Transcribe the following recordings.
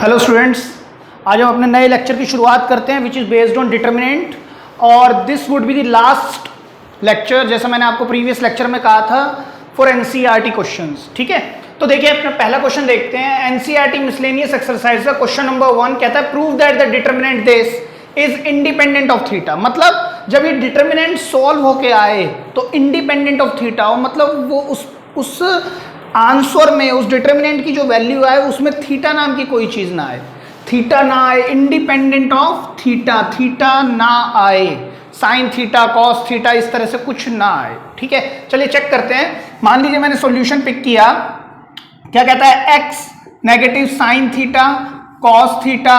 Hello students, आज हम अपने नए लेक्चर की शुरुआत करते हैं which is based on determinant और this would be the last lecture, जैसा मैंने आपको प्रीवियस लेक्चर में कहा था, फॉर एनसीईआरटी क्वेश्चंस। ठीक है, तो देखिए अपना पहला क्वेश्चन देखते हैं। एनसीईआरटी मिसलेनियस एक्सरसाइज का क्वेश्चन नंबर 1 कहता है prove that the determinant this is independent of theta. मतलब जब ये डिटर्मिनेंट सॉल्व होके आए तो इंडिपेंडेंट ऑफ थीटा हो, मतलब वो उस आंसर में उस डिटर्मिनेंट की जो वैल्यू आए उसमें थीटा नाम की कोई चीज ना आए, थीटा ना आए, इंडिपेंडेंट ऑफ थीटा, थीटा ना आए, साइन थीटा कॉस थीटा इस तरह से कुछ ना आए। ठीक है, चलिए चेक करते हैं। मान लीजिए मैंने सॉल्यूशन पिक किया, क्या कहता है, x negative sine theta cos theta,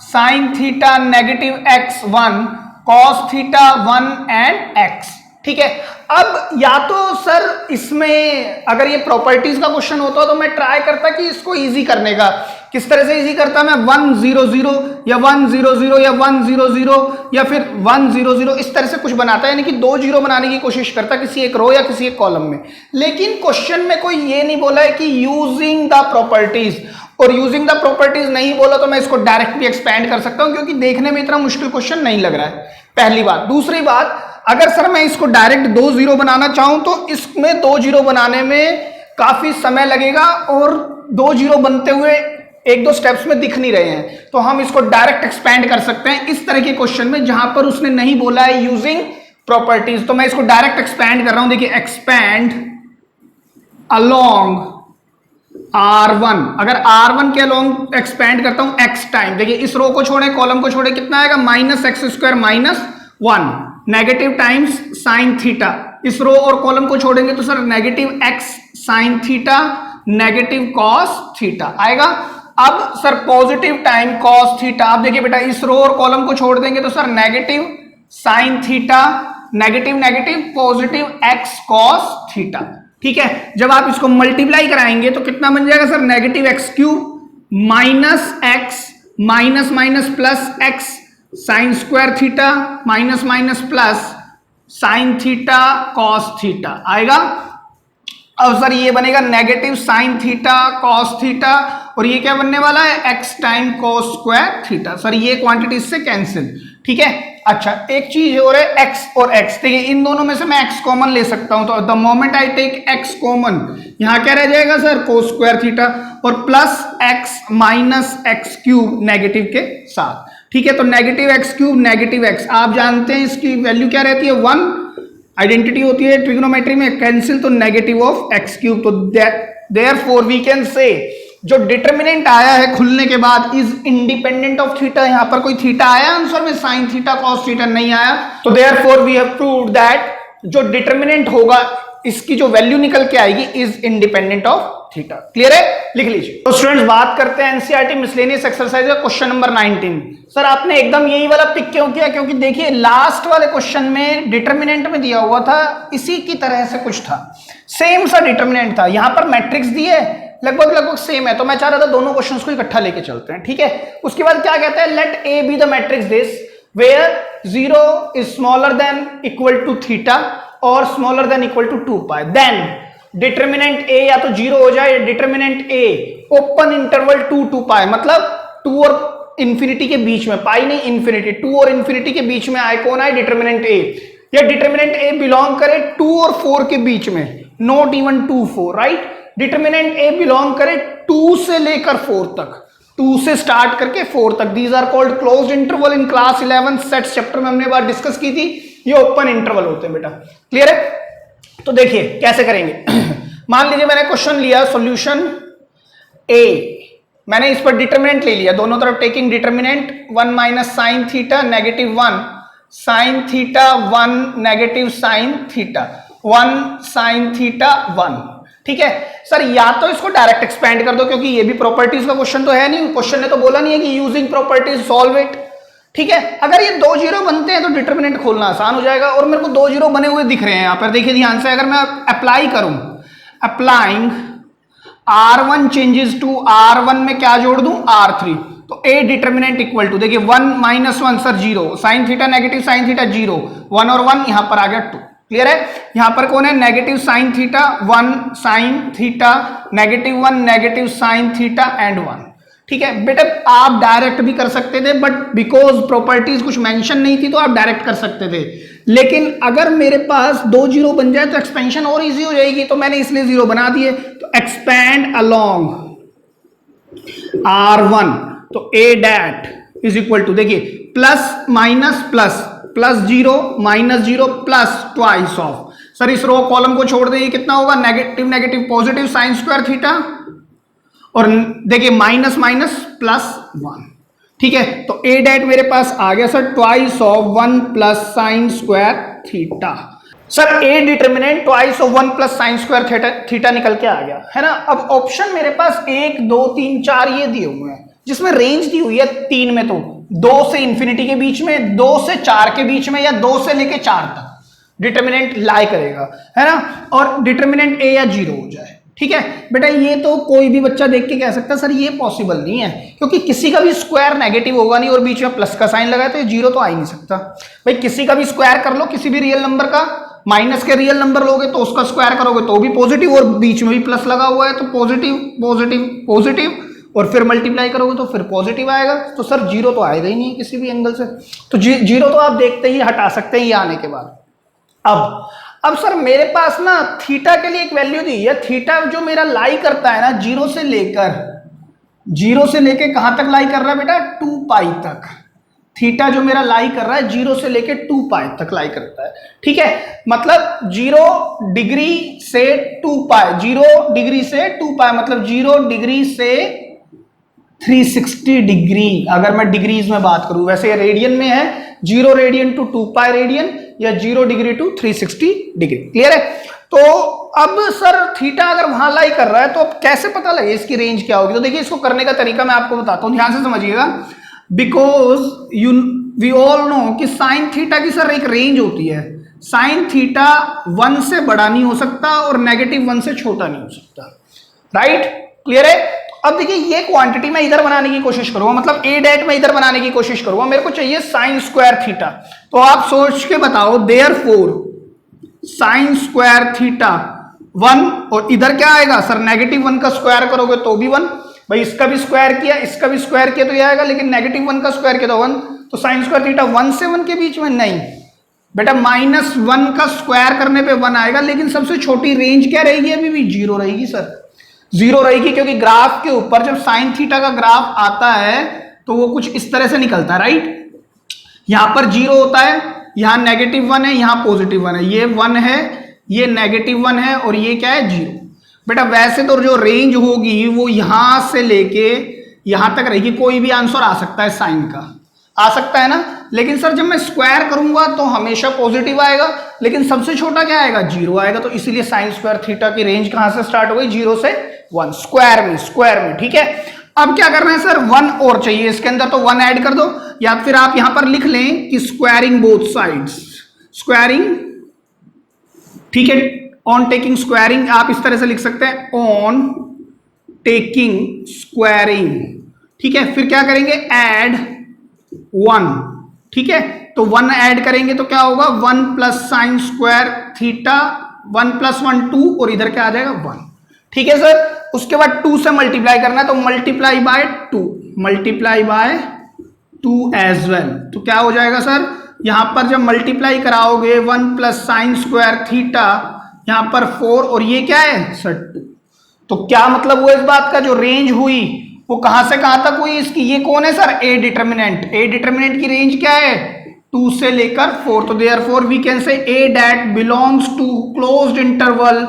sine theta negative x 1 cos theta 1 and x. ठीक है, अब या तो सर इसमें अगर ये प्रॉपर्टीज का क्वेश्चन होता तो मैं ट्राई करता कि इसको इजी करने का। किस तरह से इजी करता मैं, 1 0 0 या 1 0 0 या 1 0 0 या फिर 1 0 0 इस तरह से कुछ बनाता, यानी कि 2 जीरो बनाने की कोशिश करता किसी एक रो या किसी एक कॉलम में। लेकिन क्वेश्चन में कोई ये नहीं बोला है कि यूजिंग द प्रॉपर्टीज, और यूजिंग द प्रॉपर्टीज नहीं बोला तो मैं इसको डायरेक्ट भी एक्सपैंड कर सकता हूं, क्योंकि देखने में इतना मुश्किल क्वेश्चन नहीं लग रहा है, पहली बात। दूसरी बात, अगर सर मैं इसको डायरेक्ट 2 जीरो बनाना चाहूं तो इसमें 2 जीरो बनाने में काफी समय लगेगा और 2 जीरो बनते हुए 1-2 स्टेप्स में दिख नहीं रहे हैं, तो हम इसको डायरेक्ट एक्सपैंड कर सकते हैं इस तरह के क्वेश्चन में जहां पर उसने नहीं बोला है यूजिंग प्रॉपर्टीज। तो मैं इसको डायरेक्ट एक्सपैंड कर रहा हूं। देखिए, एक्सपैंड अलोंग R1, अगर R1 के अलोंग एक्सपैंड करता हूं x टाइम, देखिए इस रो को छोड़े कॉलम को छोड़े कितना आएगा, -x² - 1 negative times sine theta. इस रो और कॉलम को छोड़ेंगे तो sir negative x sine theta negative cos theta आएगा। अब sir positive time cos theta, अब देखिए बेटा इस रो और कॉलम को छोड़ देंगे तो sir negative sine theta negative negative positive x cos theta. ठीक है, जब आप इसको मल्टीप्लाई कराएंगे तो कितना बन जाएगा sir, negative x³ minus x minus minus plus x sign square theta minus minus plus sine theta cos theta आएगा। अब सर ये बनेगा negative sine theta cos theta, और ये क्या बनने वाला है, x time cos square theta. Sir ये क्वांटिटी से कैंसिल। ठीक है, अच्छा एक चीज हो रहा है x और x, देखिए इन दोनों में से मैं x कॉमन ले सकता हूं, तो the moment I take x common, यहां क्या रह जाएगा सर, कोस स्क्वायर थीटा और plus x minus x³ negative के साथ। ठीक है, तो नेगेटिव x³ नेगेटिव x, आप जानते हैं इसकी वैल्यू क्या रहती है, 1 आइडेंटिटी होती है ट्रिग्नोमेट्री में, कैंसिल तो नेगेटिव ऑफ x³। तो देयरफॉर वी कैन से जो डिटर्मिनेंट आया है खुलने के बाद इज इंडिपेंडेंट ऑफ थीटा। यहां पर कोई थीटा आया आंसर में, साइन थीटा कॉस थीटा नहीं आया, तो therefore we have proved that जो डिटर्मिनेंट होगा इसकी जो वैल्यू निकल के आएगी is independent of theta. Clear है, लिख लीजिए। तो स्टूडेंट्स बात करते हैं एनसीईआरटी मिसलेनियस एक्सरसाइज का क्वेश्चन नंबर 19। सर आपने एकदम यही वाला पिक क्यों किया, क्योंकि देखिए लास्ट वाले क्वेश्चन में डिटर्मिनेंट में दिया हुआ था इसी की तरह से कुछ था, सेम सा डिटर्मिनेंट था, यहां पर मैट्रिक्स दी है लगभग सेम है, तो मैं चाह रहा था दोनों क्वेश्चंस को इकट्ठा लेके चलते हैं। ठीक है, उसके बाद क्या कहता है, let A be the matrix this where 0 is smaller than equal to theta और smaller than equal to 2 pi, then determinant A या तो 0 हो जाए, determinant A open interval 2 pi, मतलब 2 और इंफिनिटी के बीच में, पाई नहीं इंफिनिटी, 2 और इंफिनिटी के बीच में आए, कौन आए, डिटर्मिनेंट ए, या डिटर्मिनेंट ए बिलोंग करे 2 और 4 के बीच में, not even 2 4, right. Determinant A belong करे 2 से लेकर 4 तक, 2 से स्टार्ट करके 4 तक, these are called closed interval. In class 11 sets chapter में हमने बात डिस्कस की थी, ये ओपन इंटरवल होते हैं बेटा। क्लियर है, तो देखिए कैसे करेंगे। मान लीजिए मैंने क्वेश्चन लिया सॉल्यूशन ए, मैंने इस पर डिटर्मिनेंट ले लिया, दोनों तरफ taking determinant 1 minus sine theta negative 1 sine theta 1 negative sine theta 1 sine theta 1। ठीक है सर, या तो इसको डायरेक्ट एक्सपैंड कर दो, क्योंकि ये भी प्रॉपर्टीज का क्वेश्चन तो है नहीं, क्वेश्चन ने तो बोला नहीं है कि यूजिंग प्रॉपर्टीज सॉल्व इट। ठीक है, अगर ये 2 जीरो बनते हैं तो डिटर्मिनेंट खोलना आसान हो जाएगा, और मेरे को 2 जीरो बने हुए दिख रहे हैं यहां पर, देखिए ध्यान से, अगर मैं अप्लाई करूं, applying R1 changes to R1 में क्या जोड़ दूं, R3, तो ए डिटर्मिनेंट इक्वल टू, देखिए 1 - 1 sir 0, sine theta negative sine theta 0, 1 और 1 यहां पर आ गया 2। क्लियर है, यहां पर कौन है, negative sine theta 1 sine theta negative 1 negative sine theta and 1। ठीक है बेटा, आप डायरेक्ट भी कर सकते थे, बट बिकॉज प्रॉपर्टीज कुछ मेंशन नहीं थी तो आप डायरेक्ट कर सकते थे। लेकिन अगर मेरे पास 2 जीरो बन जाए तो एक्सपेंशन और इजी हो जाएगी, तो मैंने इसलिए 0 बना दिए। तो एक्सपैंड अलोंग R1, तो A det is equal to, देखिए plus minus plus, plus 0 minus 0 plus twice of, sir इस रो कॉलम को छोड़ देंगे, कितना होगा, negative negative positive sine square theta, और देखिए माइनस माइनस प्लस 1, ठीक है। तो ए डैट मेरे पास आ गया sir twice of 1 plus sign square theta. Sir A determinant twice of 1 plus sign square theta निकल के आ गया है ना। अब ऑप्शन मेरे पास 1 2 3 4 ये दिए हुए हैं, जिसमें रेंज दी हुई है 3 में, तो 2 से इंफिनिटी के बीच में, 2 से 4 के बीच में, या 2 से लेके 4 तक डिटर्मिनेंट लाई करेगा, है ना। और डिटर्मिनेंट ए या 0 हो जाए, ठीक है बेटा। ये तो कोई भी बच्चा देख के कह सकता है सर ये पॉसिबल नहीं है, क्योंकि किसी का भी स्क्वायर नेगेटिव होगा नहीं और बीच में प्लस का साइन लगाए तो ये 0 तो आ ही नहीं सकता। भाई किसी का भी स्क्वायर कर लो, किसी भी रियल नंबर का, माइनस के रियल नंबर लोगे तो उसका स्क्वायर करोगे तो भी पॉजिटिव, और बीच में भी प्लस लगा हुआ है तो पॉजिटिव पॉजिटिव पॉजिटिव, और फिर मल्टीप्लाई करोगे तो फिर पॉजिटिव आएगा। तो सर 0 तो आएगा ही नहीं किसी भी एंगल से, तो 0 तो आप देखते ही हटा सकते हैं ये आने के बाद। अब सर मेरे पास ना थीटा के लिए एक वैल्यू दी है, थीटा जो मेरा लाई करता है ना 0 से लेकर कहां तक लाई कर रहा है बेटा, 2 पाई तक। थीटा जो मेरा लाई कर रहा है 0 से लेकर 2 पाई तक लाई करता है, ठीक है। मतलब 0 डिग्री से 2 पाई, 0 डिग्री से 2 पाई, मतलब 0 डिग्री से 360 डिग्री, अगर मैं डिग्रीज में बात करूं। वैसे रेडियन में है 0 रेडियन टू 2 पाई रेडियन, या 0 डिग्री टू 360 डिग्री, क्लियर है। तो अब सर थीटा अगर वहां लाई कर रहा है तो अब कैसे पता लगे इसकी रेंज क्या होगी। तो देखिए इसको करने का तरीका मैं आपको बताता हूं, ध्यान से समझिएगा। बिकॉज वी ऑल नो कि साइन थीटा की सर एक रेंज होती है। साइन थीटा 1 से बड़ा नहीं हो सकता और नेगेटिव 1 से छोटा नहीं हो सकता, राइट, क्लियर है। अब देखिए ये क्वांटिटी मैं इधर बनाने की कोशिश करूंगा, मतलब ए डैट में इधर बनाने की कोशिश करूंगा, मेरे को चाहिए साइन स्क्वायर थीटा। तो आप सोच के बताओ, देयरफॉर साइन स्क्वायर थीटा 1, और इधर क्या आएगा सर, नेगेटिव 1 का स्क्वायर करोगे तो भी 1। भाई इसका भी स्क्वायर किया, इसका भी स्क्वायर किया तो ये आएगा, लेकिन नेगेटिव 1 का स्क्वायर किया तो 1। तो साइन स्क्वायर थीटा 1 से 1 के बीच में नहीं बेटा, -1 का स्क्वायर करने पे 1 आएगा, लेकिन सबसे छोटी रेंज क्या रहेगी, अभी भी 0 रहेगी सर, 0 रहेगी, क्योंकि ग्राफ के ऊपर जब साइन थीटा का ग्राफ आता है तो वो कुछ इस तरह से निकलता है, राइट। यहां पर 0 होता है, यहां -1 है, यहां +1 है, ये 1 है, ये -1 है, और ये क्या है 0। बेटा वैसे तो जो रेंज होगी वो यहां से लेके यहां तक रहेगी, कोई भी आंसर आ सकता है साइन का, आ सकता है ना। लेकिन सर जब मैं स्क्वायर करूंगा तो हमेशा पॉजिटिव आएगा, लेकिन सबसे छोटा क्या आएगा, 0 आएगा। तो इसीलिए साइन स्क्वायर थीटा की रेंज कहां से स्टार्ट हो गई, 0 से 1, स्क्वायर में, ठीक है। अब क्या करना है सर, 1 और चाहिए इसके अंदर, तो 1 ऐड कर दो, या फिर आप यहां पर लिख लें कि स्क्वायरिंग बोथ साइड्स, स्क्वायरिंग, ठीक है, ऑन टेकिंग स्क्वायरिंग आप इस तरह से लिख सकते हैं, ऑन टेकिंग स्क्वायरिंग, ठीक है। फिर क्या करेंगे, ऐड 1, ठीक है। तो 1 ऐड करेंगे तो क्या होगा, 1 प्लस साइन स्क्वायर थीटा, 1 + 1 2, और इधर क्या आ जाएगा 1, ठीक है सर। उसके बाद 2 से मल्टीप्लाई करना है, तो मल्टीप्लाई बाय 2 एज वेल। तो क्या हो जाएगा सर, यहां पर जब मल्टीप्लाई कराओगे 1 प्लस साइन स्क्वायर थीटा, यहां पर 4, और ये क्या है सर 2। तो क्या मतलब हुआ इस बात का, जो रेंज हुई वो कहां से कहां तक हुई इसकी, ये कौन है सर, ए डिटर्मिनेंट की रेंज क्या है, 2 से लेकर 4। तो therefore we can say A det belongs to closed interval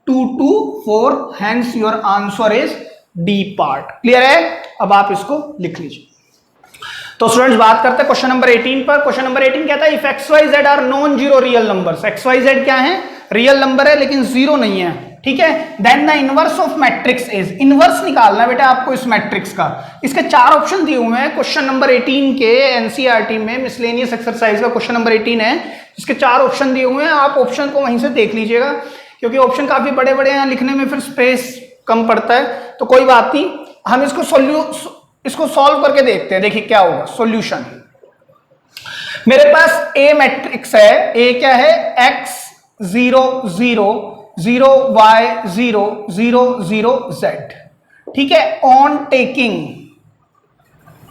2 to 4, hence your answer is D part, clear है। अब आप इसको लिख लीजिए। तो स्टूडेंट्स बात करते हैं क्वेश्चन नंबर 18 पर। क्वेश्चन नंबर 18 कहता है, if x Y z are non zero real numbers, x Y z क्या है, रियल नंबर है लेकिन 0 नहीं है, ठीक है। Then the inverse of matrix is, inverse निकालना बेटा आपको इस मैट्रिक्स का। इसके 4 ऑप्शन दिए हुए हैं क्वेश्चन नंबर 18 के एनसीईआरटी में, मिसलेनियस एक्सरसाइज का क्वेश्चन नंबर 18 है, इसके 4 ऑप्शन दिए हुए हैं। आप ऑप्शन को वहीं से देख लीजिएगा, क्योंकि ऑप्शन काफी बड़े बड़े हैं, लिखने में फिर स्पेस कम पड़ता है, तो कोई बात नहीं, हम इसको सॉल्व करके देखते हैं। देखिए क्या होगा सॉल्यूशन। मेरे पास ए मैट्रिक्स है, ए क्या है, x 0 0 0 y 0 0 0 z, ठीक है। On taking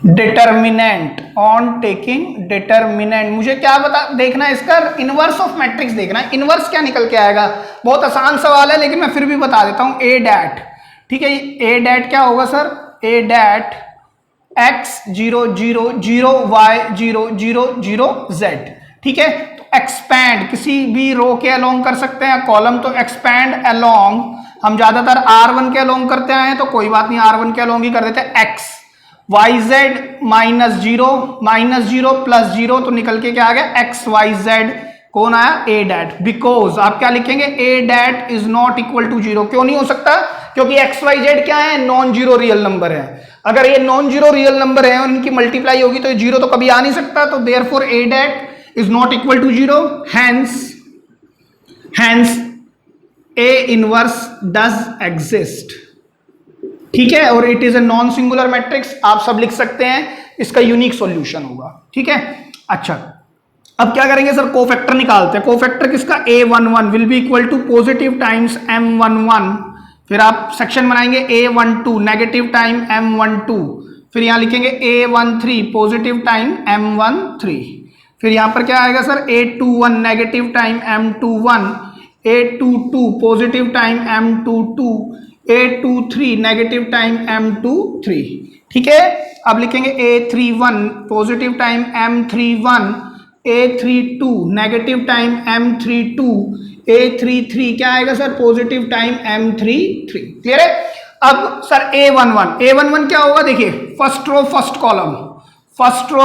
determinant, on taking determinant. मुझे क्या बता देखना है इसका, इनवर्स ऑफ मैट्रिक्स देखना है। इनवर्स क्या निकल के आएगा, बहुत आसान सवाल है लेकिन मैं फिर भी बता देता हूं। ए डैट, ठीक है, ए डैट क्या होगा sir, A that x 0 0 0 y 0 0 0 z, ठीक है। तो एक्सपैंड किसी भी रो के अलोंग कर सकते हैं, कॉलम तो एक्सपैंड अलोंग, हम ज्यादातर R1 के अलोंग करते आए हैं तो कोई बात नहीं, R1 के अलोंग ही कर देते हैं। x y z minus zero plus zero, तो निकल के क्या आ गया, एक्स वाई जेड। कौन आया, ए डैट। बिकॉज आप क्या लिखेंगे, A det is not equal to zero. क्यों नहीं हो सकता, क्योंकि एक्स वाई जेड क्या है, नॉन जीरो रियल नंबर है। अगर ये नॉन जीरो रियल नंबर है और इनकी मल्टीप्लाई होगी तो जीरो तो कभी आ नहीं सकता। तो therefore A det is not equal to zero, hence A inverse does exist, ठीक है। और it is a non singular matrix, आप सब लिख सकते हैं, इसका यूनिक सॉल्यूशन होगा, ठीक है। अच्छा, अब क्या करेंगे सर, कोफैक्टर निकालते हैं। कोफैक्टर किसका, a11 will be equal to positive times m11, फिर आप सेक्शन बनाएंगे a12 नेगेटिव टाइम m12, फिर यहां लिखेंगे a13 पॉजिटिव टाइम m13, फिर यहां पर क्या आएगा sir, a21 negative time m21, a22 positive time m22, a23 negative time m23, ठीक है। अब लिखेंगे a31 positive time m31, a32 negative time m32, a33 क्या आएगा sir, positive time m33, clear है। अब सर a11 क्या होगा, देखिए फर्स्ट रो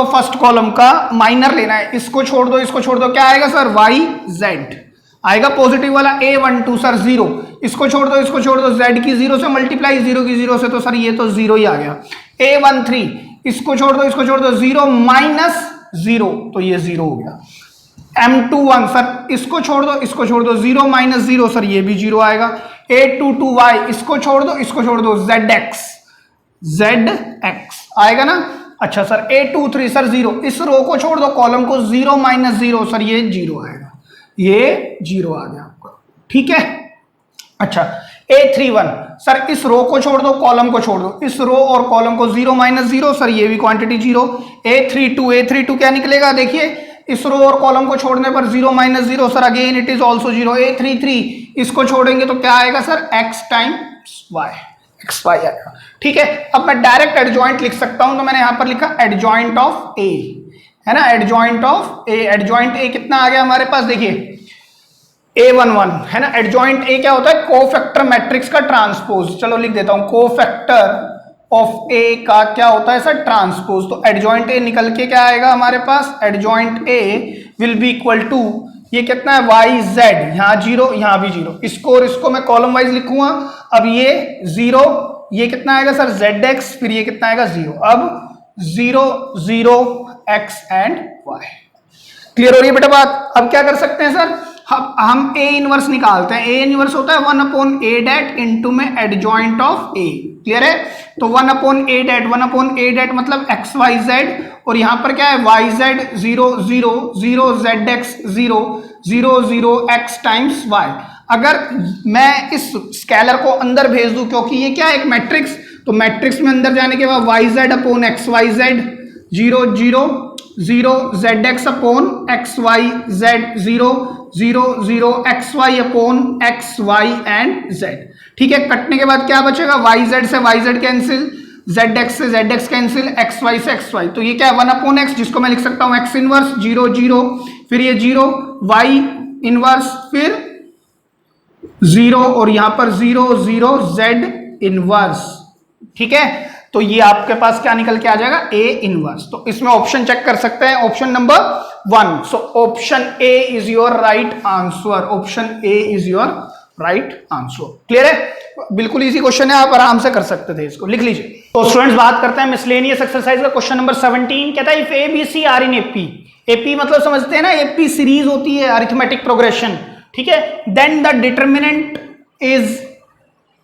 फर्स्ट कॉलम का माइनर लेना है, इसको छोड़ दो इसको छोड़ दो, क्या आएगा सर, वाई जेड आएगा पॉजिटिव वाला। a12 सर जीरो, इसको छोड़ दो इसको छोड़ दो, z की जीरो से मल्टीप्लाई, जीरो की जीरो से, तो सर ये तो जीरो ही आ गया। a13 इसको छोड़ दो जीरो माइनस जीरो, तो ये जीरो हो गया। m21 सर इसको छोड़ दो जीरो माइनस जीरो, सर ये भी जीरो आएगा। a22y इसको छोड़ दो zx आएगा ना। अच्छा सर a23 सर जीरो, इस रो को छोड़ दो कॉलम को, जीरो माइनस जीरो, सर ये जीरो आएगा, ये जीरो आ गया आपका, ठीक है। अच्छा a31 सर इस रो को छोड़ दो कॉलम को छोड़ दो, इस रो और कॉलम को, जीरो माइनस जीरो, सर ये भी क्वांटिटी जीरो। a32 क्या निकलेगा, देखिए इस रो और कॉलम को छोड़ने पर zero minus zero, sir again it is also zero. a33 इसको छोड़ेंगे तो क्या आएगा sir, x times y, x y आएगा, ठीक है। अब मैं डायरेक्ट एडजॉइंट लिख सकता हूं, तो मैंने यहां पर लिखा एडजॉइंट ऑफ a, है ना, adjoint of A. Adjoint A कितना आ गया हमारे पास, देखिए a11 है ना। एडजॉइंट ए क्या होता है, कोफैक्टर मैट्रिक्स का ट्रांसपोज। चलो लिख देता हूं, कोफैक्टर ऑफ ए का क्या होता है सर, ट्रांसपोज। तो एडजॉइंट ए निकल के क्या आएगा हमारे पास, adjoint A will be equal to, ये कितना है, वाई जेड, यहां जीरो यहां भी जीरो, इसको और इसको मैं कॉलम वाइज लिखूंगा। अब ये जीरो, ये कितना आएगा सर, जेड एक्स, फिर ये कितना आएगा, जीरो। अब zero zero x and y, clear हो रही है बेटा बात। अब क्या कर सकते हैं सर, हम ए इनवर्स निकालते हैं। ए इनवर्स होता है 1/a डैट इनटू में एडजॉइंट ऑफ ए, क्लियर है। तो 1/a डैट मतलब एक्स वाई जेड, और यहां पर क्या है, y Z zero zero zero, Z x zero zero zero, x times y. अगर मैं इस स्केलर को अंदर भेज दूं, क्योंकि ये क्या है, एक मैट्रिक्स, तो मैट्रिक्स में अंदर जाने के बाद Y Z upon X Y Z zero zero zero, Z X upon X Y Z zero zero zero, X Y upon X Y and Z, ठीक है। कटने के बाद क्या बचेगा, वाई जेड से Y Z cancel, Z X से Z X cancel, X Y से एक्स वाई, तो ये क्या है 1/x, जिसको मैं लिख सकता हूं एक्स इनवर्स जीरो जीरो, फिर ये जीरो वाई इनवर्स, फिर जीरो, और यहां पर जीरो जीरो जेड इनवर्स, ठीक है। तो ये आपके पास क्या निकल के आ जाएगा, ए इनवर्स। तो इसमें ऑप्शन चेक कर सकते हैं, option number 1। So option A is your right answer, option A is your right answer, clear है। बिल्कुल इजी क्वेश्चन है, आप आराम से कर सकते थे, इसको लिख लीजिए। तो स्टूडेंट्स बात करते हैं मिसलेनियस एक्सरसाइज का क्वेश्चन नंबर 17। कहता है if a B C are in AP, AP मतलब समझते हैं ना, एपी सीरीज होती है, अरिथमेटिक प्रोग्रेशन, ठीक है। देन द डिटर्मिनेंट इज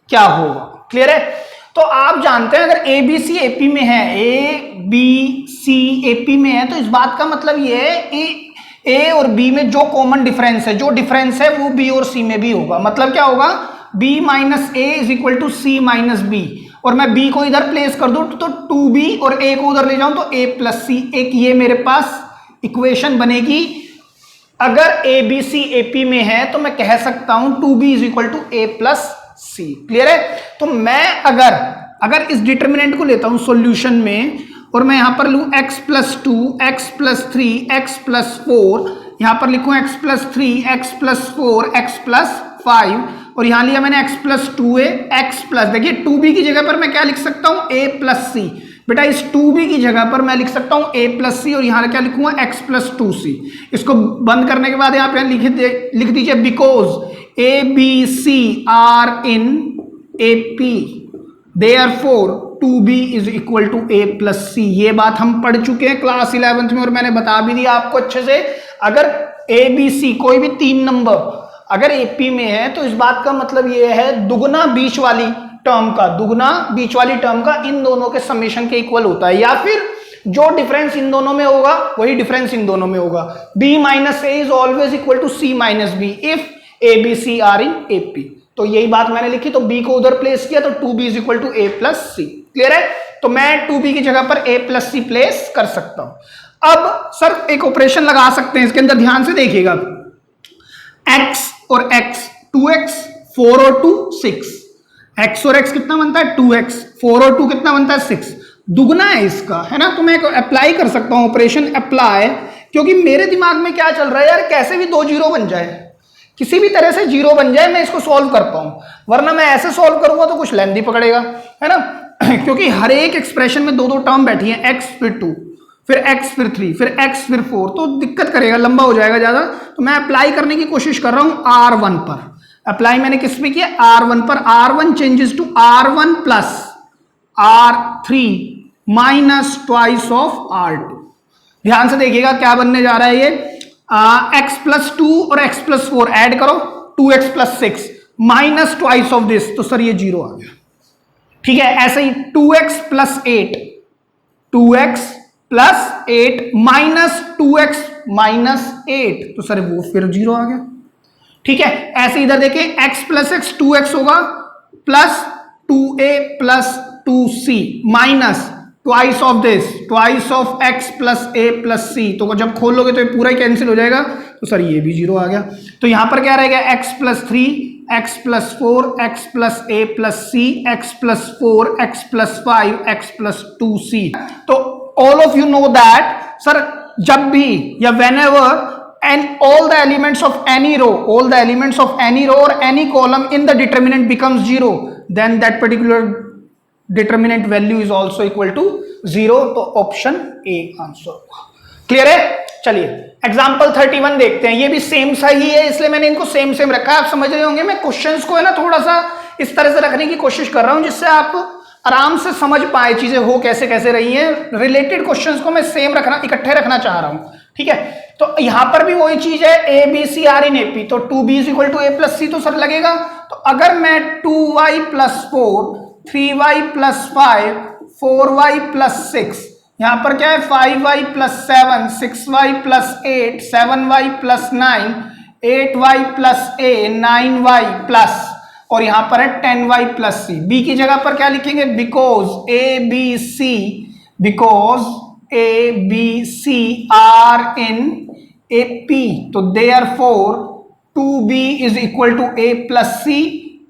क्या होगा, क्लियर है। तो आप जानते हैं अगर ए बी सी एपी में है, ए बी सी एपी में है, तो इस बात का मतलब ये है ए और बी में जो कॉमन डिफरेंस है, जो डिफरेंस है वो बी और सी में भी होगा। मतलब क्या होगा, b minus a is equal to c minus b. और मैं b को इधर प्लेस कर दूं तो 2b और a को उधर ले जाऊं तो a प्लस सी, एक ये मेरे पास इक्वेशन बनेगी। अगर A B C A P में है तो मैं कह सकता हूं 2b is equal to a plus c. Clear है? तो मैं अगर इस डिटर्मिनेंट को लेता हूं सॉल्यूशन में और मैं यहां पर लूं x plus 2, x plus 3, x plus 4, यहां पर लिखूं x plus 3, x plus 4, x plus 5 और यहां लिया मैंने x plus 2a, x plus, देखिए 2b की जगह पर मैं क्या लिख सकता हूं a प्लस सी। बेटा इस 2b की जगह पर मैं लिख सकता हूं a प्लस सी और यहां क्या लिखूंगा x प्लस 2c। इसको बंद करने के बाद यहां पे लिख दीजिए because a b c are in A P therefore 2b is equal to a plus C. ये बात हम पढ़ चुके हैं क्लास 11th में और मैंने बता भी दिया आपको अच्छे से। अगर a b c कोई भी 3 नंबर अगर AP में है तो इस बात का मतलब ये है दुगना बीच वाली टर्म का इन दोनों के समेशन के इक्वल होता है, या फिर जो डिफरेंस इन दोनों में होगा वही डिफरेंस इन दोनों में होगा। b minus a is always equal to c minus b if a b c are in AP। तो यही बात मैंने लिखी, तो b को उधर प्लेस किया तो 2b is equal to a plus c. Clear है? तो मैं 2b की जगह पर a प्लस सी प्लेस कर सकता हूं। अब सर एक ऑपरेशन लगा सकते हैं इसके अंदर, ध्यान से देखिएगा। x और x, 2x, 4 और 2 6, x और x कितना बनता है 2x, 4 और 2 कितना बनता है 6, दुगना है इसका, है ना। तो मैं अप्लाई कर सकता हूं ऑपरेशन अप्लाई, क्योंकि मेरे दिमाग में क्या चल रहा है यार, कैसे भी 2 जीरो बन जाए, किसी भी तरह से जीरो बन जाए, मैं इसको सॉल्व कर पाऊं। वरना मैं ऐसे सॉल्व करूंगा तो कुछ लेंथी पकड़ेगा, है ना क्योंकि हर एक एक्सप्रेशन में 2 टर्म बैठी है, x फिर 2 फिर x फिर 3 फिर x फिर 4, तो दिक्कत करेगा, लंबा हो जाएगा ज्यादा। तो मैं अप्लाई करने की कोशिश कर रहा हूं R1 पर। अप्लाई मैंने किस पे किया? R1 पर। R1 changes to R1 plus R3 minus twice of R2। ध्यान से देखिएगा क्या बनने जा रहा है ये। x प्लस 2 और x प्लस 4 ऐड करो, 2x plus 6 minus twice of this, तो सर ये जीरो आ गया। ठीक है, ऐसे ही 2x plus 8, 2x plus 8 minus 2x minus 8, तो सर वो फिर जीरो आ गया। ठीक है, ऐसे इधर देखिए x प्लस x 2x होगा plus 2a plus 2c minus twice of this, twice of x plus a plus c, तो जब खोलोगे तो ये पूरा ही कैंसिल हो जाएगा, तो सर ये भी जीरो आ गया। तो यहां पर क्या रहेगा? x plus 3, x plus 4, x plus a plus c, x plus 4, x plus 5, x plus 2c। तो all of you know that sir, जब भी या whenever and all the elements of any row or any column in the determinant becomes 0, then that particular determinant value is also equal to 0। तो option A answer होगा। Clear है? चलिए example 31 देखते हैं। ये भी सेम सा ही है, इसलिए मैंने इनको सेम रखा है। आप समझ रहे होंगे मैं क्वेश्चंस को है ना थोड़ा सा इस तरह से रखने की कोशिश कर रहा हूं जिससे आप आराम से समझ पाए चीजें हो कैसे रही हैं। रिलेटेड क्वेश्चंस को मैं सेम इकट्ठे रखना चाह रहा हूं। ठीक है, तो यहां पर भी वही चीज है, A B C are in AP, तो 2b is equal to a plus C तो सर लगेगा। तो अगर मैं 2y plus 4, 3y plus 5, 4y plus 6, यहां पर क्या है 5y plus 7, 6y plus 8, 7y plus 9, 8y plus a, 9y plus, और यहां पर है 10y प्लस सी। बी की जगह पर क्या लिखेंगे? Because A B C are in A P, तो therefore 2b is equal to a plus C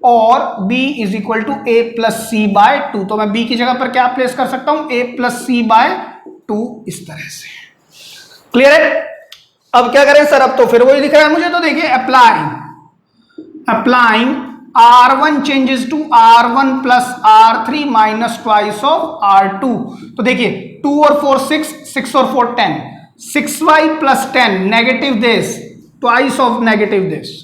और b is equal to a plus C by 2। तो मैं b की जगह पर क्या प्लेस कर सकता हूं? a प्लस सी बाय 2, इस तरह से। क्लियर है? अब क्या करें सर? अब तो फिर वही दिख रहा है मुझे, तो देखिए applying R1 changes to R1 plus R3 minus twice of R2। तो देखिए 2 और 4 6, 6 और 4 10, 6y plus 10 negative this twice of negative this,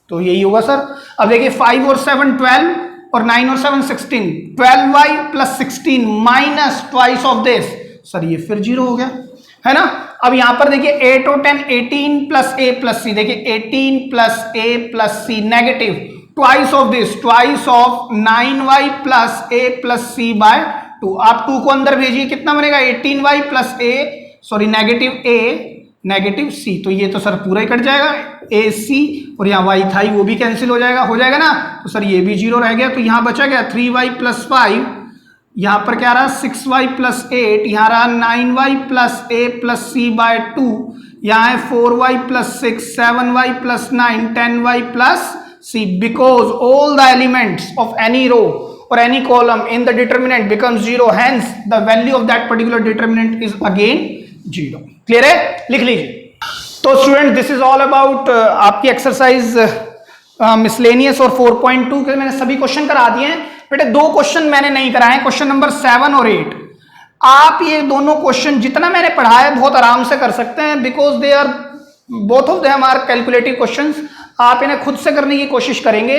तो यही होगा सर। अब देखिए 5 और 7 12 और 9 और 7 16, 12y plus 16 minus twice of this, sir ये फिर जीरो हो गया, है ना। अब यहां पर देखिए 8 और 10 18 प्लस a प्लस सी, देखिए 18 plus a plus c negative twice of this, twice of 9y plus a plus C by 2। आप 2 को अंदर भेजिए, कितना बनेगा? 18y plus a, sorry negative a negative c, तो ये तो सर पूरा ही कट जाएगा, a c, और यहाँ y था ही वो भी कैंसिल हो जाएगा ना। तो सर ये भी जीरो रह गया, तो यहाँ बचा गया 3y प्लस 5 यहां पर क्या रहा 6y प्लस 8, यहां रहा 9y plus a plus c by 2, यहां है 4y plus 6, 7y plus 9, 10y plus c, because all the elements of any row or any column in the determinant becomes 0, hence the value of that particular determinant is again 0. Clear है? लिख लीजिए। तो student this is all about आपकी exercise miscellaneous और 4.2 के मैंने सभी question करा दिए हैं। बेटे दो क्वेश्चन मैंने नहीं कराए, क्वेश्चन नंबर 7 और 8। आप ये दोनों क्वेश्चन जितना मैंने पढ़ाया बहुत आराम से कर सकते हैं, because they are both of them are calculative questions. आप इन्हें खुद से करने की कोशिश करेंगे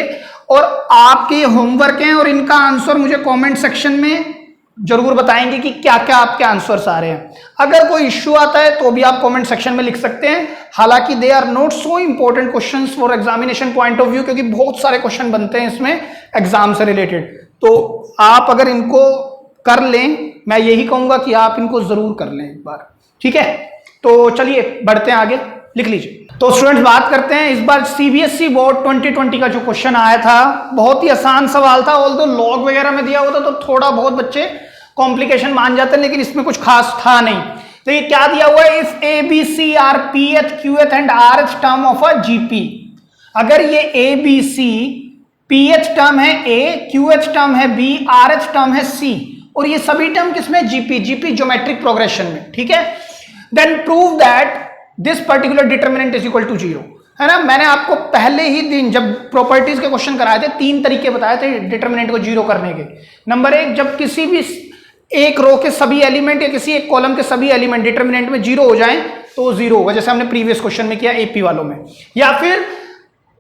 और आपके होमवर्क हैं और इनका आंसर मुझे कमेंट सेक्शन में जरूर बताएंगे कि क्या क्या आपके आंसर्स आ रहे हैं। अगर कोई इश्यू आता है तो भी आप कमेंट सेक्शन में लिख सकते हैं। हालांकि they are not so important questions for examination point of view, क्योंकि बहुत सारे क्वेश्चन बनते हैं इसमें एग्जाम से रिलेटेड। तो आप अगर इनको कर लें, मैं यही कहूंगा कि आप इनको जरूर कर लें एक बार, ठीक है। तो चलिए बढ़ते हैं आगे, लिख लीजिए। तो स्टूडेंट्स बात करते हैं इस बार सीबीएसई बोर्ड 2020 का जो क्वेश्चन आया था, बहुत ही आसान सवाल था। ऑल्दो लॉग वगैरह में दिया हुआ था तो थोड़ा बहुत बच्चे कॉम्प्लिकेशन मान जाते हैं, लेकिन इसमें कुछ खास था नहीं। तो ये क्या दिया हुआ है, if a B C are p th q th and r th term of a GP. अगर ये a B c p th term है ए, क्यू एच टर्म है बी, आर एच टर्म है सी, और ये सभी term किसमें, GP, GP geometric progression में, ठीक है। Then prove that this particular determinant is equal to 0, है ना। मैंने आपको पहले ही दिन जब प्रॉपर्टीज के क्वेश्चन कराए थे 3 तरीके बताए थे डिटर्मिनेंट को 0 करने के। नंबर 1, जब किसी भी एक रो के सभी एलिमेंट या किसी एक कॉलम के सभी एलिमेंट डिटर्मिनेंट में 0 हो जाएं तो 0 होगा, जैसे हमने प्रीवियस क्वेश्चन में किया एपी वालों में। या फिर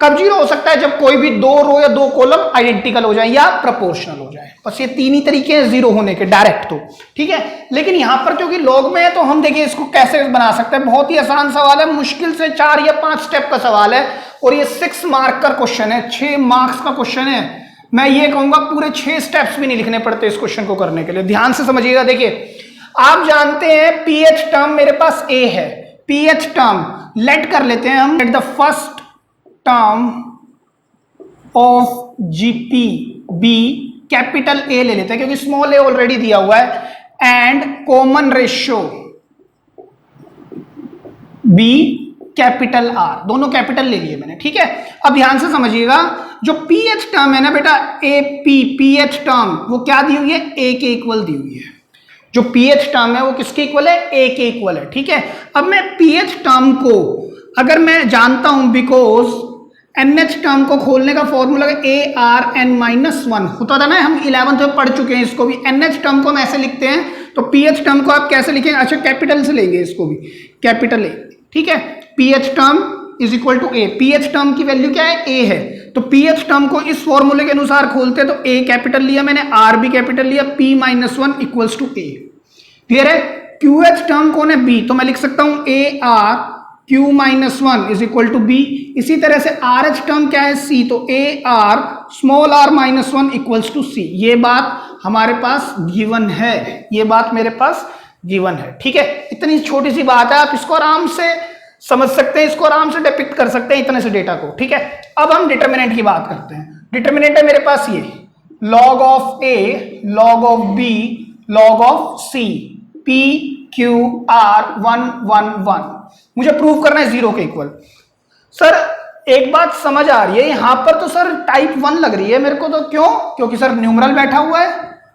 कब 0 हो सकता है, जब कोई भी 2 रो या 2 कॉलम आइडेंटिकल हो जाए या प्रोपोर्शनल हो जाए। बस ये 3 ही तरीके हैं 0 होने के डायरेक्ट, तो ठीक है। लेकिन यहां पर क्योंकि लॉग में है तो हम देखिए इसको कैसे बना सकते हैं। बहुत ही आसान सवाल है, मुश्किल से 4 या 5 स्टेप का सवाल है, और ये 6 मार्क का क्वेश्चन है, 6 मार्क्स का क्वेश्चन है। मैं ये कहूंगा पूरे 6 स्टेप्स भी नहीं लिखने पड़ते इस क्वेश्चन को करने के लिए। ध्यान से समझिएगा। देखिए आप जानते हैं पीएच टर्म मेरे पास ए है, पीएच टर्म लेट कर लेते हैं हम, let the first term of GP be, capital A ले लेते हैं क्योंकि स्मॉल ए ऑलरेडी दिया हुआ है, and common ratio be capital R, दोनों कैपिटल ले लिए मैंने, ठीक है। अब ध्यान से समझिएगा, जो पीएच टर्म है ना बेटा, ए पी पीएच टर्म, वो क्या दी हुई है, ए के इक्वल दी हुई है। जो पीएच टर्म है वो किसके इक्वल है, ए के इक्वल है, ठीक है। अब मैं पीएच टर्म को अगर मैं जानता हूं, बिकॉज एनएच टर्म को खोलने का formula a r n minus 1 होता था ना, हम 11th में पढ़ चुके हैं इसको भी। एनएच टर्म को हम ऐसे लिखते हैं, तो पीएच टर्म को आप कैसे लिखेंगे, अच्छा कैपिटल से लेंगे इसको भी, कैपिटल ए, ठीक है। P th term is equal to a, p th term की वैल्यू क्या है, ए है, तो पीएच टर्म को इस फॉर्मूले के अनुसार खोलते हैं, तो ए कैपिटल लिया मैंने, आर भी कैपिटल लिया, p minus 1 equals to a, clear है। क्यूएच टर्म कौन है, बी, तो मैं लिख सकता हूं a r Q minus 1 is equal to b. इसी तरह से आर एच टर्म क्या है, C, तो A R small R minus 1 equals to C. ये बात हमारे पास गिवन है, ये बात मेरे पास गिवन है, ठीक है। इतनी छोटी सी बात है, आप इसको आराम से समझ सकते हैं, इसको आराम से डिपिक्ट कर सकते हैं इतने से डेटा को, ठीक है। अब हम डिटर्मिनेंट की बात करते हैं। डिटर्मिनेंट है मेरे पास ये log of a, log of b, log of c, p q r 1 1 1। मुझे प्रूव करना है 0 के इक्वल। सर एक बात समझ आ रही है, यहां पर तो सर टाइप 1 लग रही है मेरे को, तो क्यों, क्योंकि सर न्यूमरल बैठा हुआ है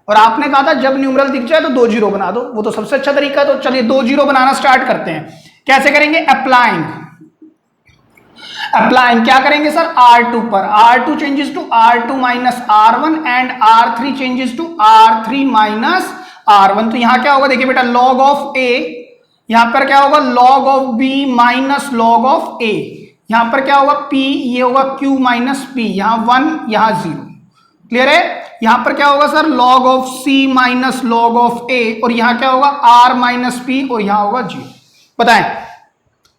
और आपने कहा था जब न्यूमरल दिख जाए तो 2 0 बना दो, वो तो सबसे अच्छा तरीका है। तो चलिए 2 0 बनाना स्टार्ट करते हैं। कैसे करेंगे, अप्लाइंग, अप्लाइंग क्या करेंगे सर, R2 पर, R2 changes to R2 minus R1 and R3 changes to R3 minus R1। तो यहां क्या होगा, देखिए बेटा, लॉग ऑफ ए, यहां पर क्या होगा log of B minus log of A, यहां पर क्या होगा पी, ये होगा क्यू माइनस पी, यहां 1 यहां 0, क्लियर है। यहां पर क्या होगा sir, log of C minus log of A, और यहां क्या होगा आर माइनस पी, और यहां होगा 0। बताएं,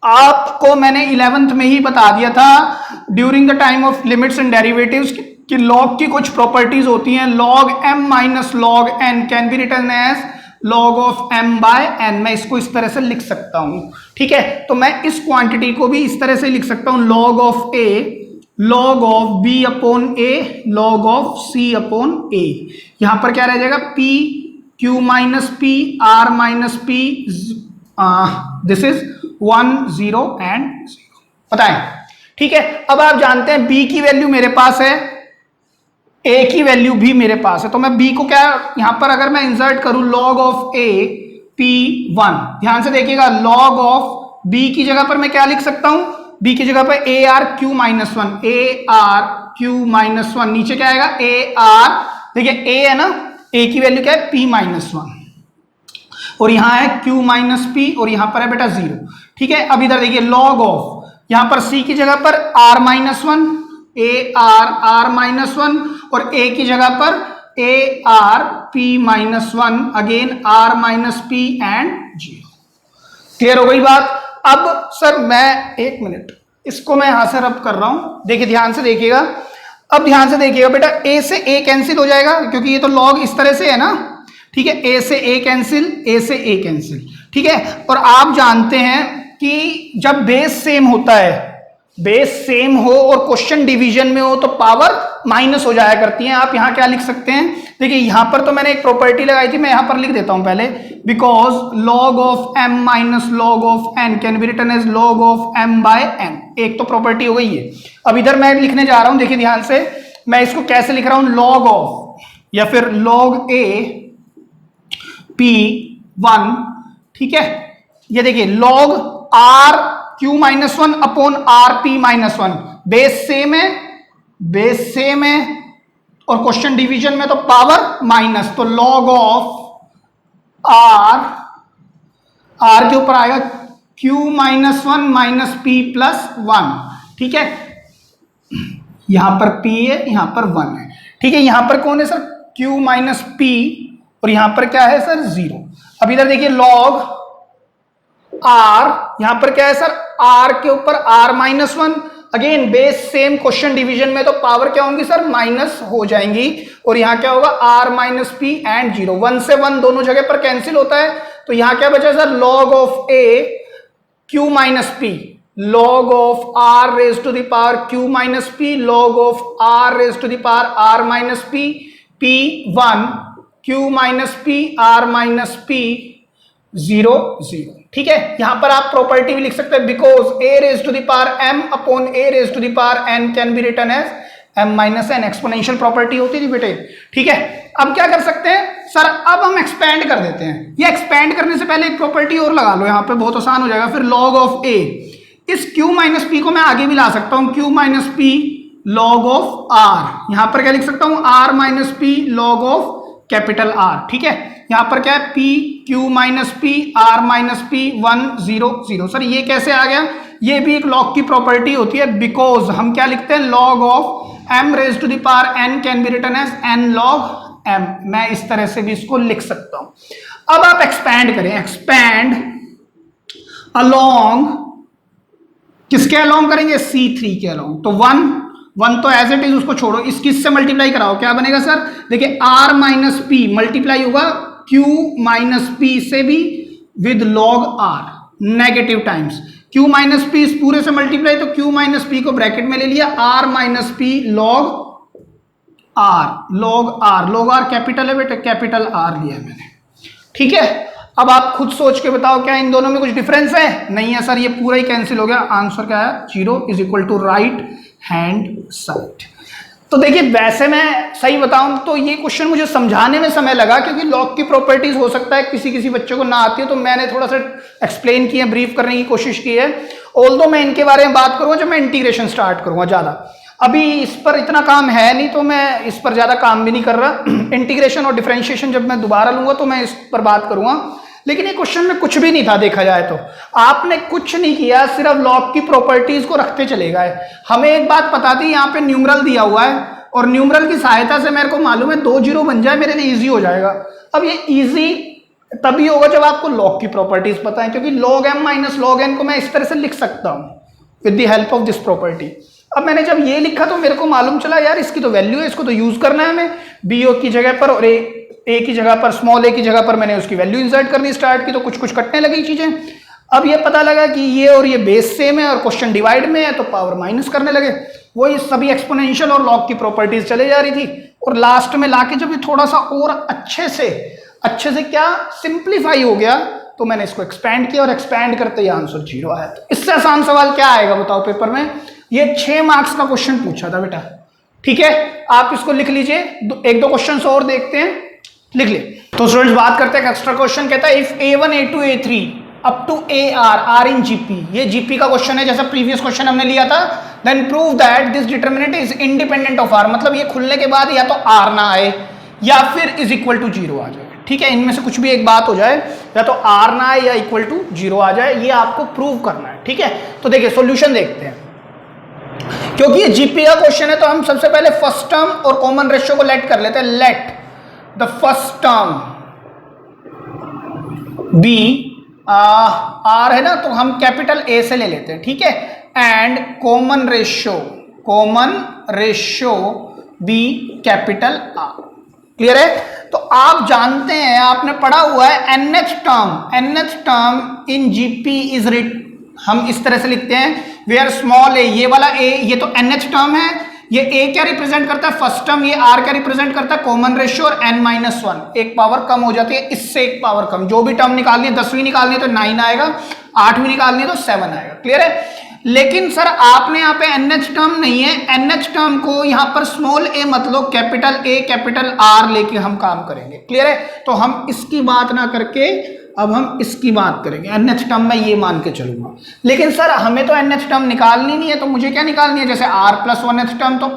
आपको मैंने 11th में ही बता दिया था during the time of limits and derivatives कि लॉग की कुछ प्रॉपर्टीज होती हैं। Log m minus log n can be written as log of m by n। मैं इसको इस तरह से लिख सकता हूं, ठीक है। तो मैं इस क्वांटिटी को भी इस तरह से लिख सकता हूं, log of a, log of b upon a log of c upon a। यहां पर क्या रह जाएगा, p q minus p r minus p, this is 1 0 and 0। बताएं, ठीक है। अब आप जानते हैं b की वैल्यू मेरे पास है, a की वैल्यू भी मेरे पास है, तो मैं b को क्या यहां पर अगर मैं इंसर्ट करूं log ऑफ a p1, ध्यान से देखिएगा, log ऑफ b की जगह पर मैं क्या लिख सकता हूं, b की जगह पर a r q minus 1, a r q minus 1, नीचे क्या आएगा a r, देखिए a है ना, a की वैल्यू क्या है p माइनस 1, और यहां है q माइनस p, और यहां पर है बेटा 0, ठीक है। अब इधर देखिए log ऑफ, यहां पर c की जगह पर r minus 1, a r r minus 1, और a की जगह पर a r p minus 1, again r minus p and 0। Clear हो गई बात। अब सर मैं एक मिनट, इसको मैं यहां से रब कर रहा हूं, देखिए ध्यान से देखिएगा, अब ध्यान से देखिएगा बेटा, a से a कैंसिल हो जाएगा क्योंकि ये तो log इस तरह से है ना, ठीक है, a से a कैंसिल, a से a कैंसिल, ठीक है। और आप जानते हैं कि जब बेस सेम होता है, बेस सेम हो और क्वेश्चन डिवीजन में हो तो पावर माइनस हो जाया करती है। आप यहां क्या लिख सकते हैं, देखिए यहां पर तो मैंने एक प्रॉपर्टी लगाई थी, मैं यहां पर लिख देता हूं पहले, because log of m minus log of n can be written as log of m by n, एक तो प्रॉपर्टी हो गई है। अब इधर मैं लिखने जा रहा हूं, देखिए ध्यान से, मैं इसको कैसे लिख रहा हूं, log ऑफ या फिर log a p1, ठीक है। ये देखिए log r q minus 1 upon r p minus 1, base same है, बेस सेम है, और क्वेश्चन डिवीजन में तो पावर माइनस, तो log ऑफ r के ऊपर आएगा q minus 1 minus p plus 1, ठीक है। यहां पर p है, यहां पर 1 है, ठीक है। यहां पर कौन है सर, q माइनस p, और यहां पर क्या है सर 0। अब इधर देखिए log r, यहां पर क्या है सर, r के ऊपर r minus 1, again base same, question division में तो पावर क्या होंगी सर, माइनस हो जाएंगी, और यहां क्या होगा r माइनस p एंड 0, 1 से 1 दोनों जगह पर कैंसिल होता है, तो यहां क्या बचा sir, log of a q minus p, log of r raise to the power q minus p, log of r raise to the power r minus p, p1 q minus p r minus p 0 0, ठीक है। यहां पर आप property भी लिख सकते हैं, because a raise to the power m upon a raise to the power n can be written as m minus n, exponential property होती थी बेटे, ठीक है। अब क्या कर सकते हैं सर, अब हम एक्सपेंड कर देते हैं, ये एक्सपेंड करने से पहले एक प्रॉपर्टी और लगा लो, यहां पर बहुत आसान हो जाएगा, फिर log ऑफ a, इस q माइनस p को मैं आगे भी ला सकता हूं, q minus p log of r, यहां पर क्या लिख सकता हूं, r minus p log of capital R, ठीक है। यहां पर क्या है, p q minus p r minus p 1 0 0। Sir ये कैसे आ गया, ये भी एक log की प्रॉपर्टी होती है, बिकॉज हम क्या लिखते हैं, log of m raise to the power n can be written as n log m, मैं इस तरह से भी इसको लिख सकता हूं। अब आप एक्सपैंड करें, एक्सपैंड अलोंग, किसके अलोंग करेंगे, C3 के अलोंग, तो 1 तो एज इट इज उसको छोड़ो, इससे मल्टीप्लाई कराओ, क्या बनेगा सर, देखिए r माइनस p मल्टीप्लाई होगा q माइनस p से भी with log r, negative times q minus p, इस पूरे से मल्टीप्लाई, तो q माइनस p को ब्रैकेट में ले लिया, r minus p log r capital है बेटा, कैपिटल R लिया है मैंने, ठीक है। अब आप खुद सोच के बताओ, क्या इन दोनों में कुछ डिफरेंस है, नहीं है सर, ये पूरा ही कैंसिल हो गया, आंसर क्या है, 0 is equal to right hand side. तो देखिए वैसे मैं सही बताऊं तो ये क्वेश्चन मुझे समझाने में समय लगा, क्योंकि लॉग की प्रॉपर्टीज हो सकता है किसी किसी बच्चे को ना आती है, तो मैंने थोड़ा सा एक्सप्लेन किया, ब्रीफ करने की कोशिश की है। ऑल्दो मैं इनके बारे में बात करूंगा जब मैं इंटीग्रेशन स्टार्ट करूंगा, ज्यादा अभी इस पर इतना काम है नहीं, तो मैं इस पर ज्यादा काम भी नहीं कर रहा। इंटीग्रेशन और डिफरेंशिएशन जब मैं दोबारा लूंगा तो मैं इस पर बात करूंगा। लेकिन ये क्वेश्चन में कुछ भी नहीं था, देखा जाए तो आपने कुछ नहीं किया, सिर्फ लॉग की प्रॉपर्टीज को रखते चले गए। हमें एक बात पता थी, यहाँ पे न्यूमरल दिया हुआ है और न्यूमरल की सहायता से मेरे को मालूम है 2 0 बन जाए मेरे लिए इजी हो जाएगा। अब ये इजी तभी होगा जब आपको लॉग की प्रॉपर्टीज पता है, क्योंकि log m minus log n को मैं इस तरह से लिख सकता हूं with the help of this property. अब मैंने जब ये लिखा तो मेरे को मालूम चला यार इसकी तो वैल्यू है, इसको तो यूज करना है हमें, बी ओ की जगह पर और ए की जगह पर, स्मॉल ए की जगह पर मैंने उसकी वैल्यू इंसर्ट करनी स्टार्ट की, तो कुछ कुछ कटने लगी चीजें। अब ये पता लगा कि ये और ये बेस सेम है और क्वेश्चन डिवाइड में है, तो पावर माइनस करने लगे। वही सभी एक्सपोनेंशियल और लॉग की प्रॉपर्टीज चले जा रही थी, और लास्ट में लाके जब ये थोड़ा सा और अच्छे से क्या सिंप्लीफाई हो गया, तो मैंने इसको एक्सपैंड किया और एक्सपैंड करते ही आंसर 0 आया। तो इससे आसान सवाल क्या आएगा बताओ पेपर में? ये 6 मार्क्स का क्वेश्चन पूछा था बेटा, ठीक है, आप इसको लिख लीजिए। एक दो क्वेश्चन और देखते हैं, लिख ले। तो स्टूडेंट्स बात करते हैं एक्स्ट्रा क्वेश्चन, कहता है if A1 A2 A3 up to AR in GP, ये GP का क्वेश्चन है जैसा प्रीवियस क्वेश्चन हमने लिया था, then prove that this determinant is independent of R, मतलब ये खुलने के बाद या तो R ना आए या फिर इज इक्वल टू 0 आ जाए, ठीक है, इनमें से कुछ भी एक बात हो जाए, या तो R ना आए या इक्वल टू 0 आ जाए, ये आपको प्रूव करना है, ठीक है। तो देखिए सॉल्यूशन देखते हैं, क्योंकि ये जीपी का क्वेश्चन है तो हम सबसे पहले फर्स्ट टर्म और कॉमन रेशियो को लेट कर लेते हैं। Let the first term be R है ना, तो हम कैपिटल ए से ले लेते हैं, ठीक है, and common ratio be capital R. Clear है? तो आप जानते हैं, आपने पढ़ा हुआ है n th term in GP is written, हम इस तरह से लिखते हैं वेयर स्मॉल ए, ये वाला ए, ये तो एनएच टर्म है, ये ए क्या रिप्रेजेंट करता है फर्स्ट टर्म, ये आर क्या रिप्रेजेंट करता है कॉमन रेशियो, और n-1 एक पावर कम हो जाती है, इससे एक पावर कम, जो भी टर्म निकालनी है, 10वीं निकालनी है तो 9 आएगा, 8वीं निकालनी है तो 7 आएगा। क्लियर है? लेकिन सर आपने यहाँ पे एनएच टर्म नहीं है, एनएच टर्म को यहाँ पर स्मॉल ए मतलब कैपिटल ए कैपिटल आर लेके हम काम करेंगे। क्लियर है? तो हम इसकी बात ना करके अब हम इसकी बात करेंगे, एनएच टर्म में ये मान के चलूंगा। लेकिन सर हमें तो एनएच टर्म निकालनी नहीं है, तो मुझे क्या निकालनी है, जैसे r प्लस 1 टर्म, तो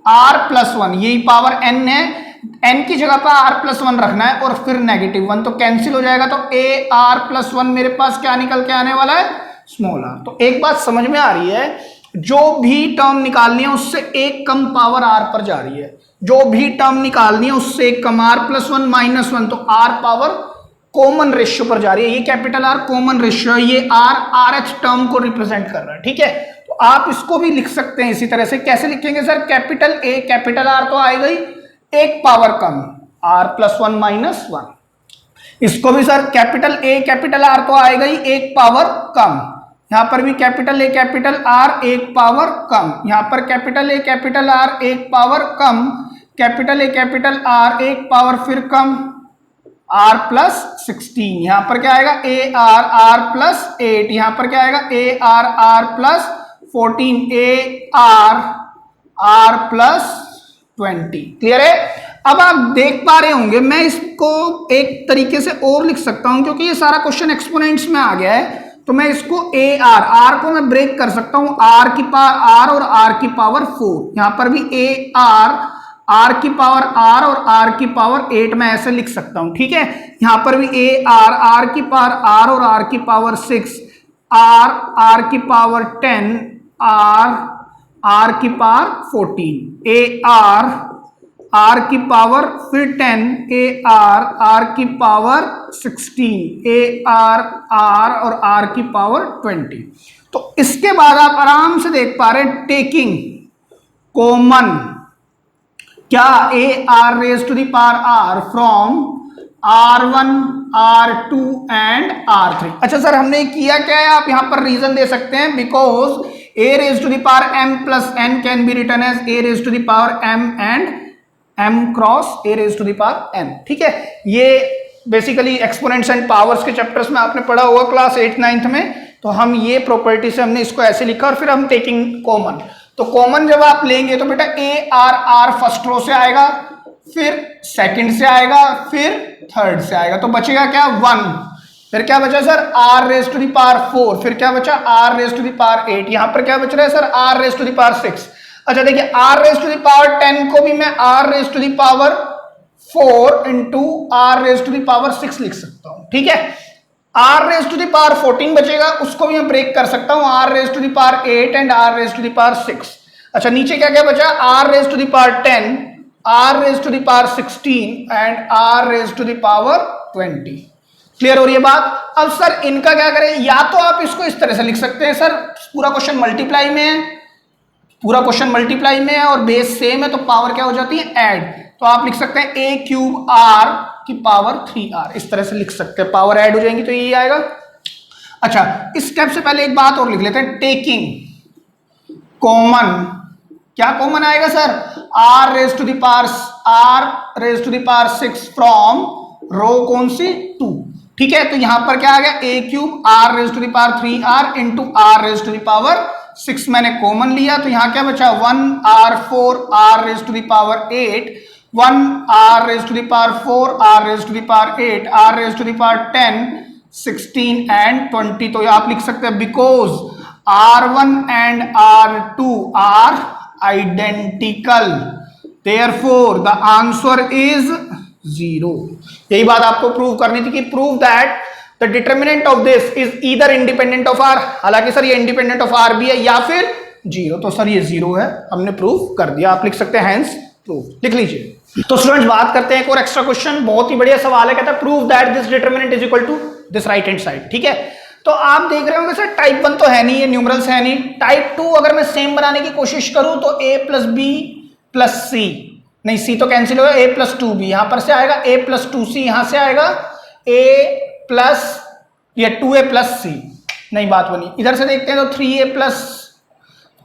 r प्लस 1 यही पावर n है, n की जगह पर r प्लस 1 रखना है और फिर -1, तो कैंसिल हो जाएगा, तो r प्लस 1 मेरे पास क्या निकल के आने वाला है, स्मॉल r। तो एक बात समझ में आ रही है, जो भी टर्म निकालनी है उससे एक कम पावर r पर जा रही है, जो भी टर्म निकालनी है उससे एक कम, r प्लस 1 -1, तो r पावर कॉमन रेशियो पर जा रही है, ये कैपिटल आर कॉमन रेशियो, ये आर आरएच टर्म को रिप्रेजेंट कर रहा है, ठीक है। तो आप इसको भी लिख सकते हैं इसी तरह से, कैसे लिखेंगे sir, capital A capital R तो आएगा ही, एक पावर कम आर प्लस 1 -1, इसको भी sir capital A capital R तो आएगा ही, एक पावर कम, यहां पर भी कैपिटल ए कैपिटल आर एक पावर कम, यहां पर कैपिटल ए कैपिटल आर एक power come, capital A capital R एक पावर फिर कम, r प्लस 16, यहां पर क्या आएगा ए आर प्लस 8, यहां पर क्या आएगा A R plus 14, A R plus 20। Clear है? अब आप देख पा रहे होंगे, मैं इसको एक तरीके से और लिख सकता हूं, क्योंकि ये सारा क्वेश्चन एक्सपोनेंट्स में आ गया है, तो मैं इसको ए आर को मैं ब्रेक कर सकता हूं, r की पावर r और r की पावर 4, यहां पर भी ए आर की पावर r और r की पावर 8 मैं ऐसे लिख सकता हूं, ठीक है। यहां पर भी ए आर की पावर r और r की पावर 6, r की पावर 10, r की पावर 14, ए आर की पावर फिर 10, ए आर की पावर 16, ए आर और r की पावर 20। तो इसके बाद आप आराम से देख पा रहे हैं, टेकिंग कॉमन क्या a r raise to the power r from R1 R2 and R3। अच्छा सर हमने किया क्या है, आप यहां पर रीजन दे सकते हैं, because a raise to the power m plus n can be written as a raise to the power m and m cross a raise to the power n। ठीक है, ये बेसिकली एक्सपोनेंट्स एंड पावर्स के chapters में आपने पढ़ा होगा class 8th-9th में। तो हम ये प्रॉपर्टी से हमने इसको ऐसे लिखा और फिर हम टेकिंग कॉमन। तो कॉमन जब आप लेंगे तो बेटा ए आर फर्स्ट रो से आएगा, फिर सेकंड से आएगा, फिर थर्ड से आएगा, तो बचेगा क्या 1। फिर क्या बचा sir r raise to the power 4, फिर क्या बचा r raise to the power 8, यहां पर क्या बच रहा है sir r raise to the power 6। अच्छा देखिए r raise to the power 10 को भी मैं r raise to the power 4 into r raise to the power 6 लिख सकता हूं। ठीक है, r raise to the power 14 बचेगा, उसको भी मैं ब्रेक कर सकता हूं, r raise to the power 8 and r raise to the power 6। अच्छा नीचे क्या क्या बचा, r raise to the power 10, r raise to the power 16 and r raise to the power 20। Clear हो रही है बात। अब सर इनका क्या करें, या तो आप इसको इस तरह से लिख सकते हैं, सर पूरा क्वेश्चन मल्टीप्लाई में है, पूरा क्वेश्चन मल्टीप्लाई में है और बेस सेम है, तो पावर क्या हो जाती है ऐड। तो आप लिख सकते हैं a क्यूब r की पावर 3r, इस तरह से लिख सकते हैं, पावर ऐड हो जाएंगी तो यही आएगा। अच्छा इस स्टेप से पहले एक बात और लिख लेते हैं, टेकिंग कॉमन, क्या कॉमन आएगा sir, r raise to the power 6 from row कौन सी 2, ठीक है। तो यहां पर क्या आ गया a cube r raise to the power 3r into r raise to the power 6 मैंने कॉमन लिया, तो यहां क्या बचा 1r4 r raise to the power 8, 1r raise to the power 4 r raise to the power 8 r raise to the power 10 16 and 20। तो आप लिख सकते हैं because r1 and r2 are identical, therefore the answer is 0। यही बात आपको prove करनी थी कि prove that the determinant of this is either independent of r, हालांकि सर ये इंडिपेंडेंट ऑफ r भी है या फिर 0, तो सर ये 0 है, हमने प्रूव कर दिया। आप लिख सकते हैं हैंस प्रूव, लिख लीजिए। तो स्टूडेंट्स बात करते हैं एक और एक्स्ट्रा क्वेश्चन, बहुत ही बढ़िया सवाल है, कहता है prove that this determinant is equal to this right hand side, ठीक है। तो आप देख रहे होंगे सर टाइप 1 तो है नहीं, ये न्यूमरल्स है नहीं। टाइप 2 अगर मैं सेम बनाने की कोशिश करूं तो a प्लस बी प्लस सी, नहीं सी तो कैंसिल होगा, a प्लस 2b यहां पर से आएगा, a प्लस 2c यहां से आएगा, a प्लस ये 2a प्लस सी, नहीं बात बनी। इधर से देखते हैं तो 3a प्लस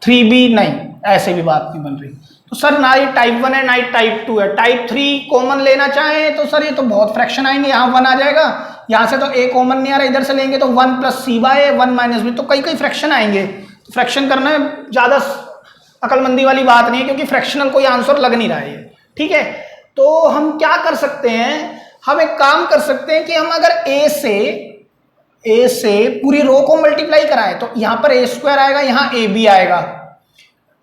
3b, नहीं ऐसे भी बात नहीं बन रही। तो सर ना ये टाइप 1 है ना ये टाइप 2 है। टाइप 3 कॉमन लेना चाहें तो सर ये तो बहुत फ्रैक्शन आएंगे, यहाँ 1 आ जाएगा, यहाँ से तो a कॉमन नहीं आ रहा, इधर से लेंगे तो 1 प्लस सी बाय 1 माइनस बी, तो कई कई फ्रैक्शन आएंगे। तो फ्रैक्शन करना में ज़्यादा अकलमंदी वाली बात नहीं है, क्योंकि फ्रैक्शनल कोई आंसर लग नहीं रहा है, ठीक है। तो हम क्या कर सकते हैं, हम एक काम कर सकते हैं कि हम अगर a से पूरी रो को मल्टीप्लाई कराएं तो यहाँ पर a² आएगा, यहाँ ab आएगा,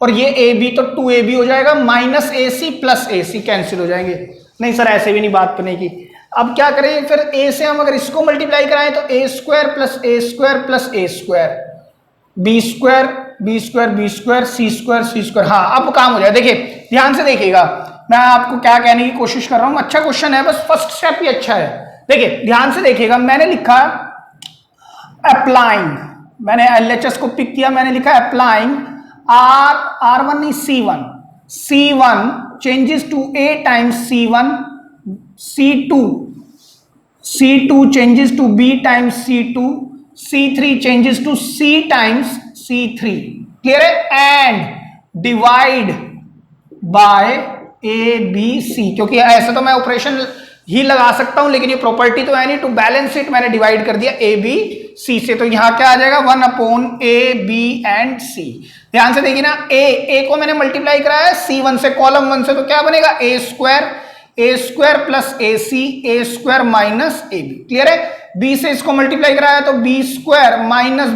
और ये ab तो 2ab हो जाएगा, minus ac plus ac cancel हो जाएंगे। नहीं सर ऐसे भी नहीं बात बनेगी। अब क्या करें फिर, a से हम अगर इसको मल्टीप्लाई कराएं तो a² plus a² plus a², b² c², हाँ अब काम हो जाए। देखिए ध्यान से देखिएगा, मैं आपको क्या कहने की कोशिश कर रहा हूं, अच्छा क्वेश्चन है, बस फर्स्ट स्टेप ही अच्छा है। देखिए ध्यान से देखिएगा, मैंने लिखा अप्लाइंग, मैंने LHS को पिक किया, मैंने लिखा अप्लाइंग r1 नहीं c1 changes to a times c1, c2 changes to b times c2, c3 changes to c times c3, clear है, and divide by a b c, क्योंकि ऐसे तो मैं ऑपरेशन ही लगा सकता हूं, लेकिन ये प्रॉपर्टी तो है नहीं, टू बैलेंस इट मैंने डिवाइड कर दिया a b c से, तो यहां क्या आ जाएगा 1 upon a b and c। ध्यान से देखिए ना, a को मैंने मल्टीप्लाई कराया है c1 से, कॉलम 1 से, तो क्या बनेगा a² plus a² minus ab, clear है। b से इसको मल्टीप्लाई कराया तो b² minus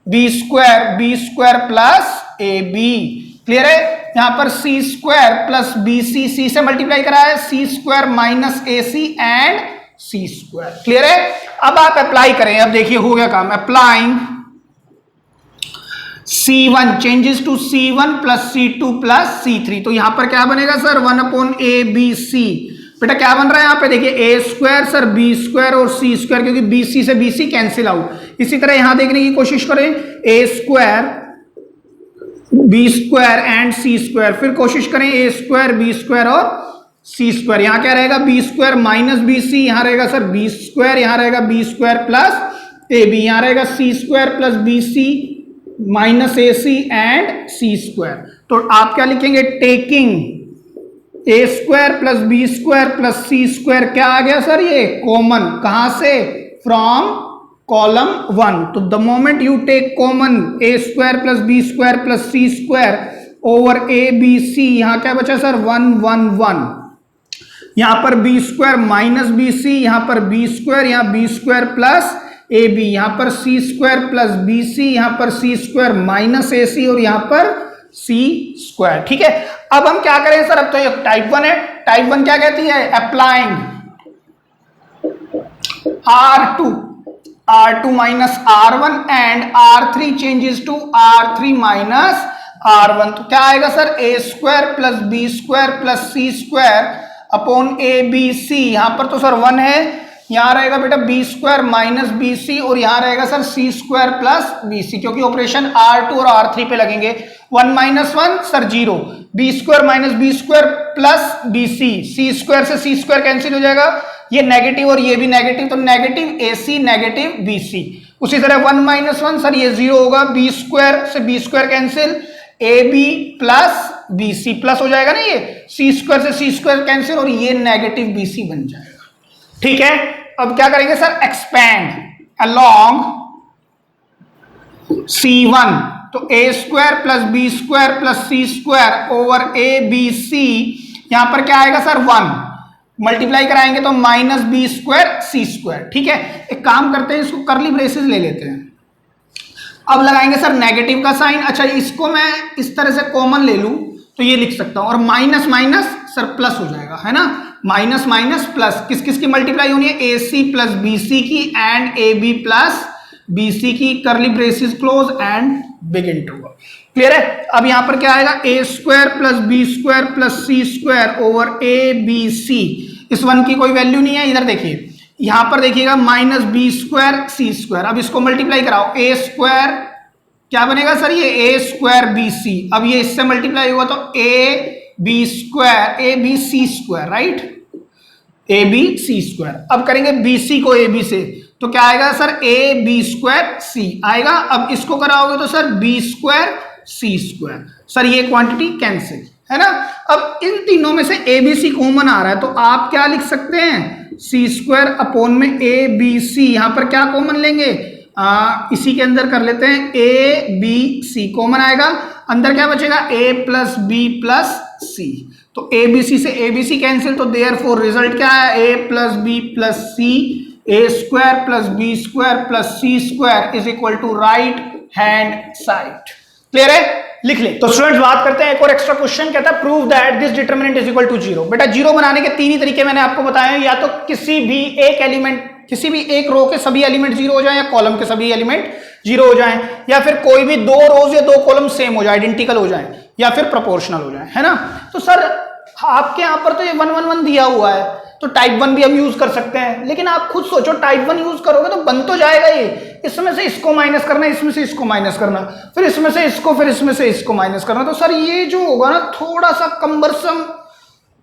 b² plus ab, clear है। यहां पर c² प्लस bc, c से मल्टीप्लाई कराया c² minus ac and c², clear है। अब आप अप्लाई करें, अब देखिए हो गया काम, applying c1 changes to c1 plus c2 plus c3, तो यहां पर क्या बनेगा sir 1 upon a b c, बेटा क्या बन रहा है यहाँ पे देखिए a² सर b² और c², क्योंकि bc से bc कैंसिल आउट। इसी तरह यहां देखने की कोशिश करें a² b² एंड c², फिर कोशिश करें a² b² और c², यहां क्या रहेगा b² माइनस bc, यहां रहेगा सर b², यहां रहेगा b² प्लस ab, यहां रहेगा c² plus bc minus ac and c²। तो आप क्या लिखेंगे, taking a² plus b² plus c², क्या आ गया सर ये कॉमन, कहां से, फ्रॉम कॉलम 1। तो the moment you take common a² plus b² plus c² over a b c, यहां क्या बचा सर 1 1 1, यहां पर b² माइनस bc, यहां पर b², यहां b² प्लस ab, यहां पर c² प्लस bc, यहां पर c² माइनस ac और यहां पर c², ठीक है। अब हम क्या करें सर, अब तो ये टाइप 1 है, टाइप 1 क्या कहती है, applying r2 minus r1 and r3 changes to r3 minus r1, तो क्या आएगा sir a² plus b² plus c² upon a b c, यहां पर तो सर 1 है, यहां रहेगा बेटा b² माइनस bc और यहां रहेगा सर c² प्लस bc, क्योंकि ऑपरेशन r2 और r3 पे लगेंगे। 1 minus 1 sir 0, b² minus b² plus bc, c² से c² कैंसिल हो जाएगा, ये नेगेटिव और ये भी नेगेटिव, तो नेगेटिव ac नेगेटिव bc। उसी तरह 1 माइनस 1 सर ये 0 होगा, b² से b² cancel, a B plus B c plus हो जाएगा ना, ये सी स्क्वायर से सी स्क्वायर कैंसिल और ये नेगेटिव बी सी बन जाएगा। ठीक है, अब क्या करेंगे सर, एक्सपैंड अलोंग C1, तो A square plus B square plus C square over A B C, यहां पर क्या आएगा सर 1, मल्टीप्लाई कराएंगे तो minus B square C square. ठीक है, एक काम करते हैं, इसको करली ब्रेसेस ले लेते हैं। अब लगाएंगे सर नेगेटिव का साइन। अच्छा, इसको मैं इस तरह से कॉमन ले लूं तो ये लिख सकता हूं, और माइनस माइनस सर प्लस हो जाएगा, है ना, माइनस माइनस प्लस, किस किस की मल्टीप्लाई होनी है, ए सी प्लस बी सी की and A B plus B C की, curly braces close and big interval. Clear है। अब यहां पर क्या आएगा, A square plus B square plus C square over A B C, इस वन की कोई वैल्यू नहीं है, इधर देखिए, यहां पर देखिएगा minus B square C square. अब इसको मल्टीप्लाई कराओ, ए स्क्वायर क्या बनेगा सर, ये ए स्क्वायर बी सी, अब ये इससे मल्टीप्लाई हुआ तो ए b square a B c square, right, a B c square. अब करेंगे बी सी को ए बी से, तो क्या आएगा सर, ए बी स्क्वायर सी आएगा। अब इसको कराओगे तो sir B square C square, sir ये क्वांटिटी कैंसिल, है ना। अब इन तीनों में से ए बी सी कॉमन आ रहा है, तो आप क्या लिख सकते हैं, सी स्क्वायर अपॉन में ए बी सी, यहां पर क्या कॉमन लेंगे, इसी के अंदर कर लेते हैं, ए बी सी कॉमन आएगा, अंदर क्या बचेगा, A plus B plus C, तो ए बी सी से ए बी सी कैंसिल, तो देयरफॉर रिजल्ट क्या है, A plus B plus C, A square plus B square plus C square is equal to right hand side. Clear है, लिख ले। तो students बात करते हैं एक और एक्स्ट्रा क्वेश्चन, कहता है prove that this determinant is equal to zero. बेटा जीरो बनाने के तीन ही तरीके मैंने आपको बताए, या तो किसी भी एक एलिमेंट, किसी भी एक रो के सभी एलिमेंट जीरो हो जाएं, या कॉलम के सभी एलिमेंट जीरो हो जाएं, या फिर कोई भी दो रोज या दो कॉलम सेम हो जाए, आइडेंटिकल हो जाए, या फिर प्रोपोर्शनल हो जाए, है ना। तो सर आपके यहां पर तो ये 1 1 1 दिया हुआ है, तो टाइप 1 भी हम यूज कर सकते हैं, लेकिन आप खुद सोचो टाइप 1 यूज करोगे तो बन तो जाएगा ये, इसमें से इसको माइनस करना, इसमें से इसको माइनस करना, फिर इसमें से इसको, फिर इसमें से इसको माइनस करना, तो सर ये जो होगा ना थोड़ा सा कम्बरसम,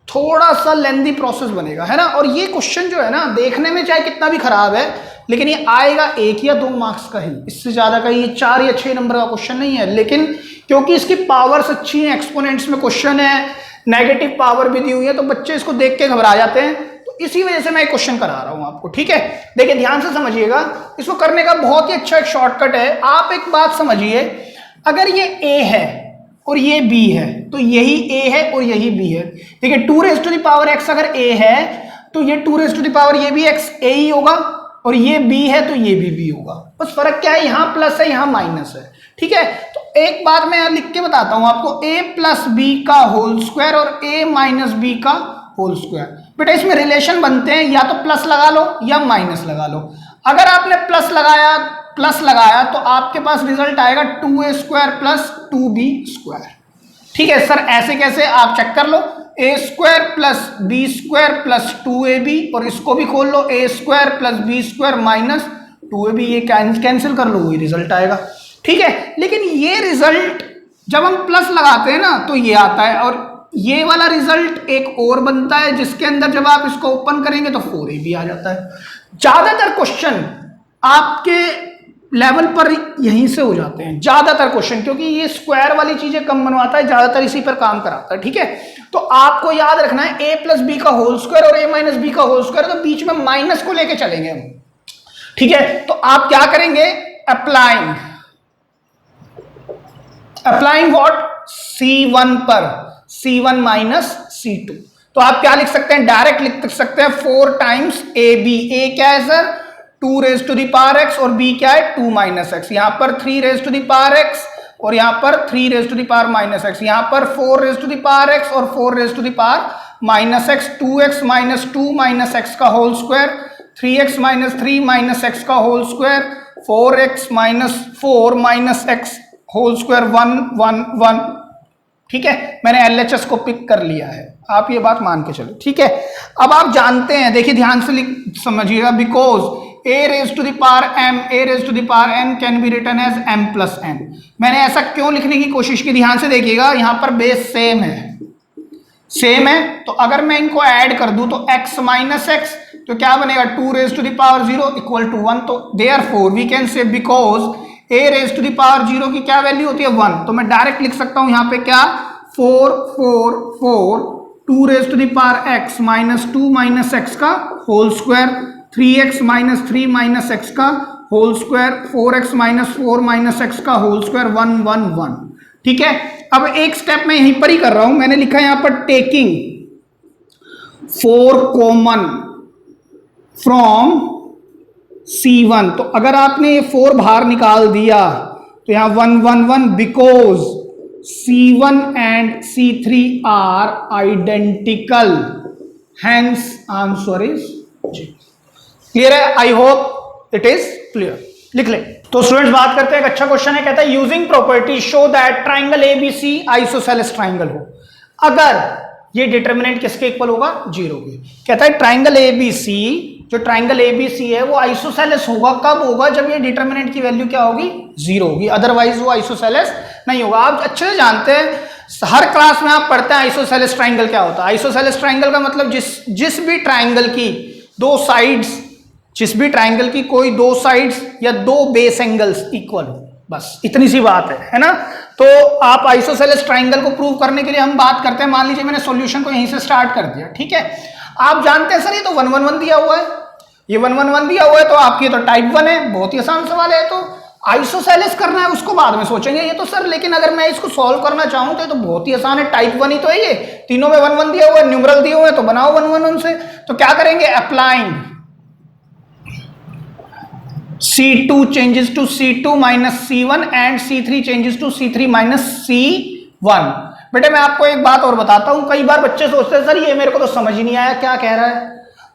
थोड़ा सा लेंदी प्रोसेस बनेगा, है ना। और ये क्वेश्चन जो है ना देखने में चाहे कितना भी खराब है, लेकिन ये आएगा 1 या 2 मार्क्स का ही, इससे ज्यादा का, ये 4 या 6 नंबर का क्वेश्चन नहीं है, लेकिन क्योंकि इसकी पावर्स अच्छी है, एक्सपोनेंट्स में क्वेश्चन है, नेगेटिव पावर भी दी हुई है, तो बच्चे इसको देख के घबरा जाते हैं, तो इसी वजह से मैं क्वेश्चन करा रहा हूं आपको। ठीक है, देखिए ध्यान से समझिएगा, इसको करने का बहुत ही अच्छा एक शॉर्टकट है। आप एक बात समझिए, अगर ये ए है और ये बी है, तो यही ए है और यही बी है। देखिए 2 raise to the power x अगर ए है, तो ये 2 रेज़ टू द पावर ये भी एक्स ए ही होगा, और ये बी है तो ये भी बी होगा। बस फर्क क्या है, यहां प्लस है यहां माइनस है। ठीक है, तो एक बात मैं लिख के बताता हूं आपको, ए प्लस बी का होल स्क्वायर और ए माइनस बी का होल स्क्वायर। बेटा इसमें रिलेशन बनते हैं, या तो प्लस लगा लो या माइनस लगा लो। अगर आपने प्लस लगाया तो आपके पास रिजल्ट आएगा 2a square plus 2b square. ठीक है सर, ऐसे कैसे आप चेक कर लो, A square plus B square plus 2ab, और इसको भी खोल लो, A square plus B square minus 2ab, ये कैंसिल कर लो, वही रिजल्ट आएगा। ठीक है, लेकिन ये रिजल्ट जब हम प्लस लगाते हैं ना तो ये आता है, और ये वाला रिजल्ट एक और बनता है जिसके अंदर जब आप इसको ओपन करेंगे तो 4ab आ जाता है। ज्यादातर क्वेश्चन आपके लेवल पर यहीं से हो जाते हैं, ज्यादातर क्वेश्चन, क्योंकि ये स्क्वायर वाली चीजें कम बनवाता है, ज्यादातर इसी पर काम कराता है। ठीक है, तो आपको याद रखना है ए प्लस बी का होल स्क्वायर और ए माइनस बी का होल स्क्वायर, तो बीच में माइनस को लेके चलेंगे हम। ठीक है, तो आप क्या करेंगे, अप्लाइंग व्हाट, C1 पर C1 माइनस C2, तो आप क्या लिख सकते हैं, डायरेक्ट लिख सकते हैं 4 टाइम्स AB। ए क्या है sir, 2 raise to the power x, और b क्या है 2 माइनस x, यहां पर 3 raise to the power x, और यहां पर 3 raise to the power minus x, यहां पर 4 raise to the power x और 4 raise to the power minus x, 2x minus 2 minus x का whole square, 3x minus 3 minus x का whole square, 4x minus 4 minus x whole square 1 1 1। ठीक है, मैंने LHS को pick कर लिया है, आप ये बात मान के चलो। ठीक है, अब आप जानते हैं, देखिए ध्यान से समझिएगा, because a raise to the power m, a raise to the power n can be written as m plus n। मैंने ऐसा क्यों लिखने की कोशिश की, ध्यान से देखिएगा, यहां पर बेस सेम है, तो अगर मैं इनको ऐड कर दूं तो x माइनस एक्स, तो क्या बनेगा 2 raise to the power 0 equal to 1। तो therefore we can say because a raise to the power 0 की क्या वैल्यू होती है 1, तो मैं डायरेक्ट लिख सकता हूं यहां पे क्या 4 4 4 2 raise to the power x minus 2 minus X का whole square 3x minus 3 minus X का whole square 4x minus 4 minus X का होल स्क्वायर 1 1 1। ठीक है, अब एक स्टेप मैं यहीं पर ही कर रहा हूं, मैंने लिखा है यहां पर टेकिंग 4 कॉमन फ्रॉम C1, तो अगर आपने ये 4 बाहर निकाल दिया तो यहां 1 1 1 because C1 and C3 are identical, hence answer is G. Clear है? I hope it is clear. लिख ले। तो स्टूडेंट्स बात करते हैं, एक अच्छा क्वेश्चन है, कहता है using property show that triangle ABC isosceles triangle हो। अगर ये डिटरमिनेंट किसके इक्वल होगा 0 के। कहता है ट्राइंगल एबीसी, जो ट्राइंगल एबीसी है वो आइसोसेलेस होगा कब होगा, जब ये डिटरमिनेंट की वैल्यू क्या होगी 0 होगी, अदरवाइज वो आइसोसेलेस नहीं होगा। आप अच्छे से जानते हैं, हर क्लास में आप पढ़ते हैं आइसोसेलेस ट्राइंगल क्या होता है। आइसोसेलेस ट्राइंगल का मतलब जिस भी ट्राइंगल की दो साइड्स, जिस भी ट्राइंगल की कोई दो साइड्स या दो बेस एंगल्स इक्वल हो, बस इतनी सी बात है ना। तो आप आइसोसेलेस ट्राइंगल को प्रूव करने के लिए हम बात करते हैं, मान लीजिए मैंने सॉल्यूशन को यहीं से स्टार्ट कर दिया, ठीक है। आप जानते हैं सर ये तो 1 1 1 दिया हुआ है, ये 1 1 1 दिया हुआ है, तो आपकी तो टाइप 1 है, बहुत ही आसान सवाल है। तो आइसोसेलेस करना है उसको बाद में सोचेंगे ये तो सर, लेकिन अगर मैं इसको सॉल्व करना चाहूं तो ये तो बहुत ही आसान है, टाइप 1 ही तो है, ये तीनों में 1 1 दिया हुआ है, न्यूमरल दिए हुए हैं, तो बनाओ 1 1 1 से। तो क्या करेंगे, applying C2 changes to C2 minus C1 and C3 changes to C3 minus C1। बेटे मैं आपको एक बात और बताता हूं, कई बार बच्चे सोचते हैं सर ये मेरे को तो समझ ही नहीं आया क्या कह रहा है,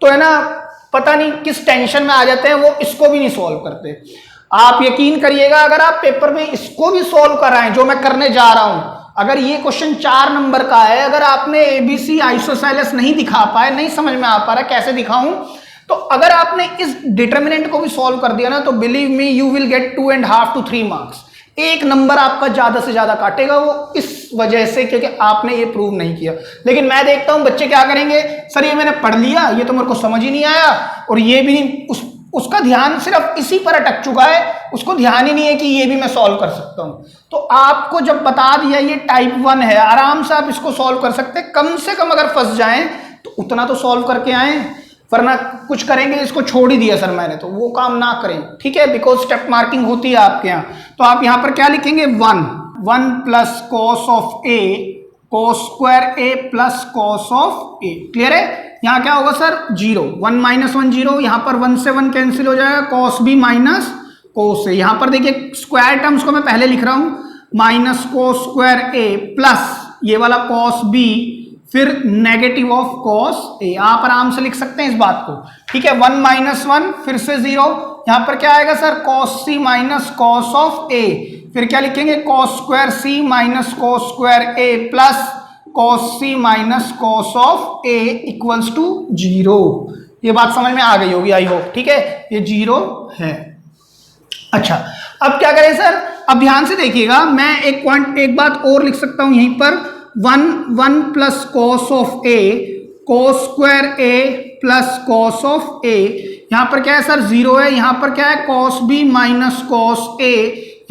तो है ना पता नहीं किस टेंशन में आ जाते हैं, वो इसको भी नहीं सॉल्व करते। आप यकीन करिएगा अगर आप पेपर में इसको भी सॉल्व कराएं जो मैं करने जा रहा हूं, अगर ये क्वेश्चन 4 नंबर का है, अगर आपने एबीसी आइसोसेलेस नहीं दिखा पाए, नहीं समझ में आ पा रहा कैसे दिखाऊं, तो अगर आपने इस डिटरमिनेंट को भी सॉल्व कर दिया ना, तो believe me you will get 2.5 to 3 marks. एक नंबर आपका ज्यादा से ज्यादा काटेगा वो इस वजह से क्योंकि आपने ये प्रूव नहीं किया। लेकिन मैं देखता हूं बच्चे क्या करेंगे, सर ये मैंने पढ़ लिया, ये तो मेरे को समझ ही नहीं आया, और ये भी नहीं, उसका ध्यान सिर्फ इसी पर अटक चुका है, उसको ध्यान ही नहीं है कि ये भी मैं सॉल्व कर सकता हूं। तो आपको जब बता दिया ये टाइप 1 है, आराम से आप इसको सॉल्व कर सकते हैं, कम से कम अगर फंस जाएं तो उतना तो सॉल्व करके आए, वरना कुछ करेंगे इसको छोड़ ही दिया सर मैंने, तो वो काम ना करें, ठीक है, बिकॉज स्टेप मार्किंग होती है आपके यहाँ। तो आप यहाँ पर क्या लिखेंगे 1 plus cos of A cos square A plus cos of A. Clear है? यहाँ क्या होगा सर 0, 1 माइनस 1 0, यहाँ पर 1 से 1 कैंसिल हो जाएगा, कॉस बी माइनस कॉस ए। यहाँ पर देखिए स्क्वायर टर्म्स को मैं पहले लिख रहा हूँ, minus cos square A plus ये वाला कॉस बी, फिर नेगेटिव ऑफ कॉस ए। आप आराम से लिख सकते हैं इस बात को, ठीक है। 1 माइनस 1 फिर से 0, यहां पर क्या आएगा sir cos C minus cos of A, फिर क्या लिखेंगे cos square C minus cos square A plus cos C minus cos of A equals to 0। ये बात समझ में आ गई होगी आई होप, ठीक है, ये 0 है। अच्छा अब क्या करें सर, अब ध्यान से देखिएगा, मैं एक बात और लिख सकता हूं यहीं पर, 1 plus cos of A cos square A plus cos of A. यहां पर क्या है सर 0 है, यहां पर क्या है cos B minus cos A,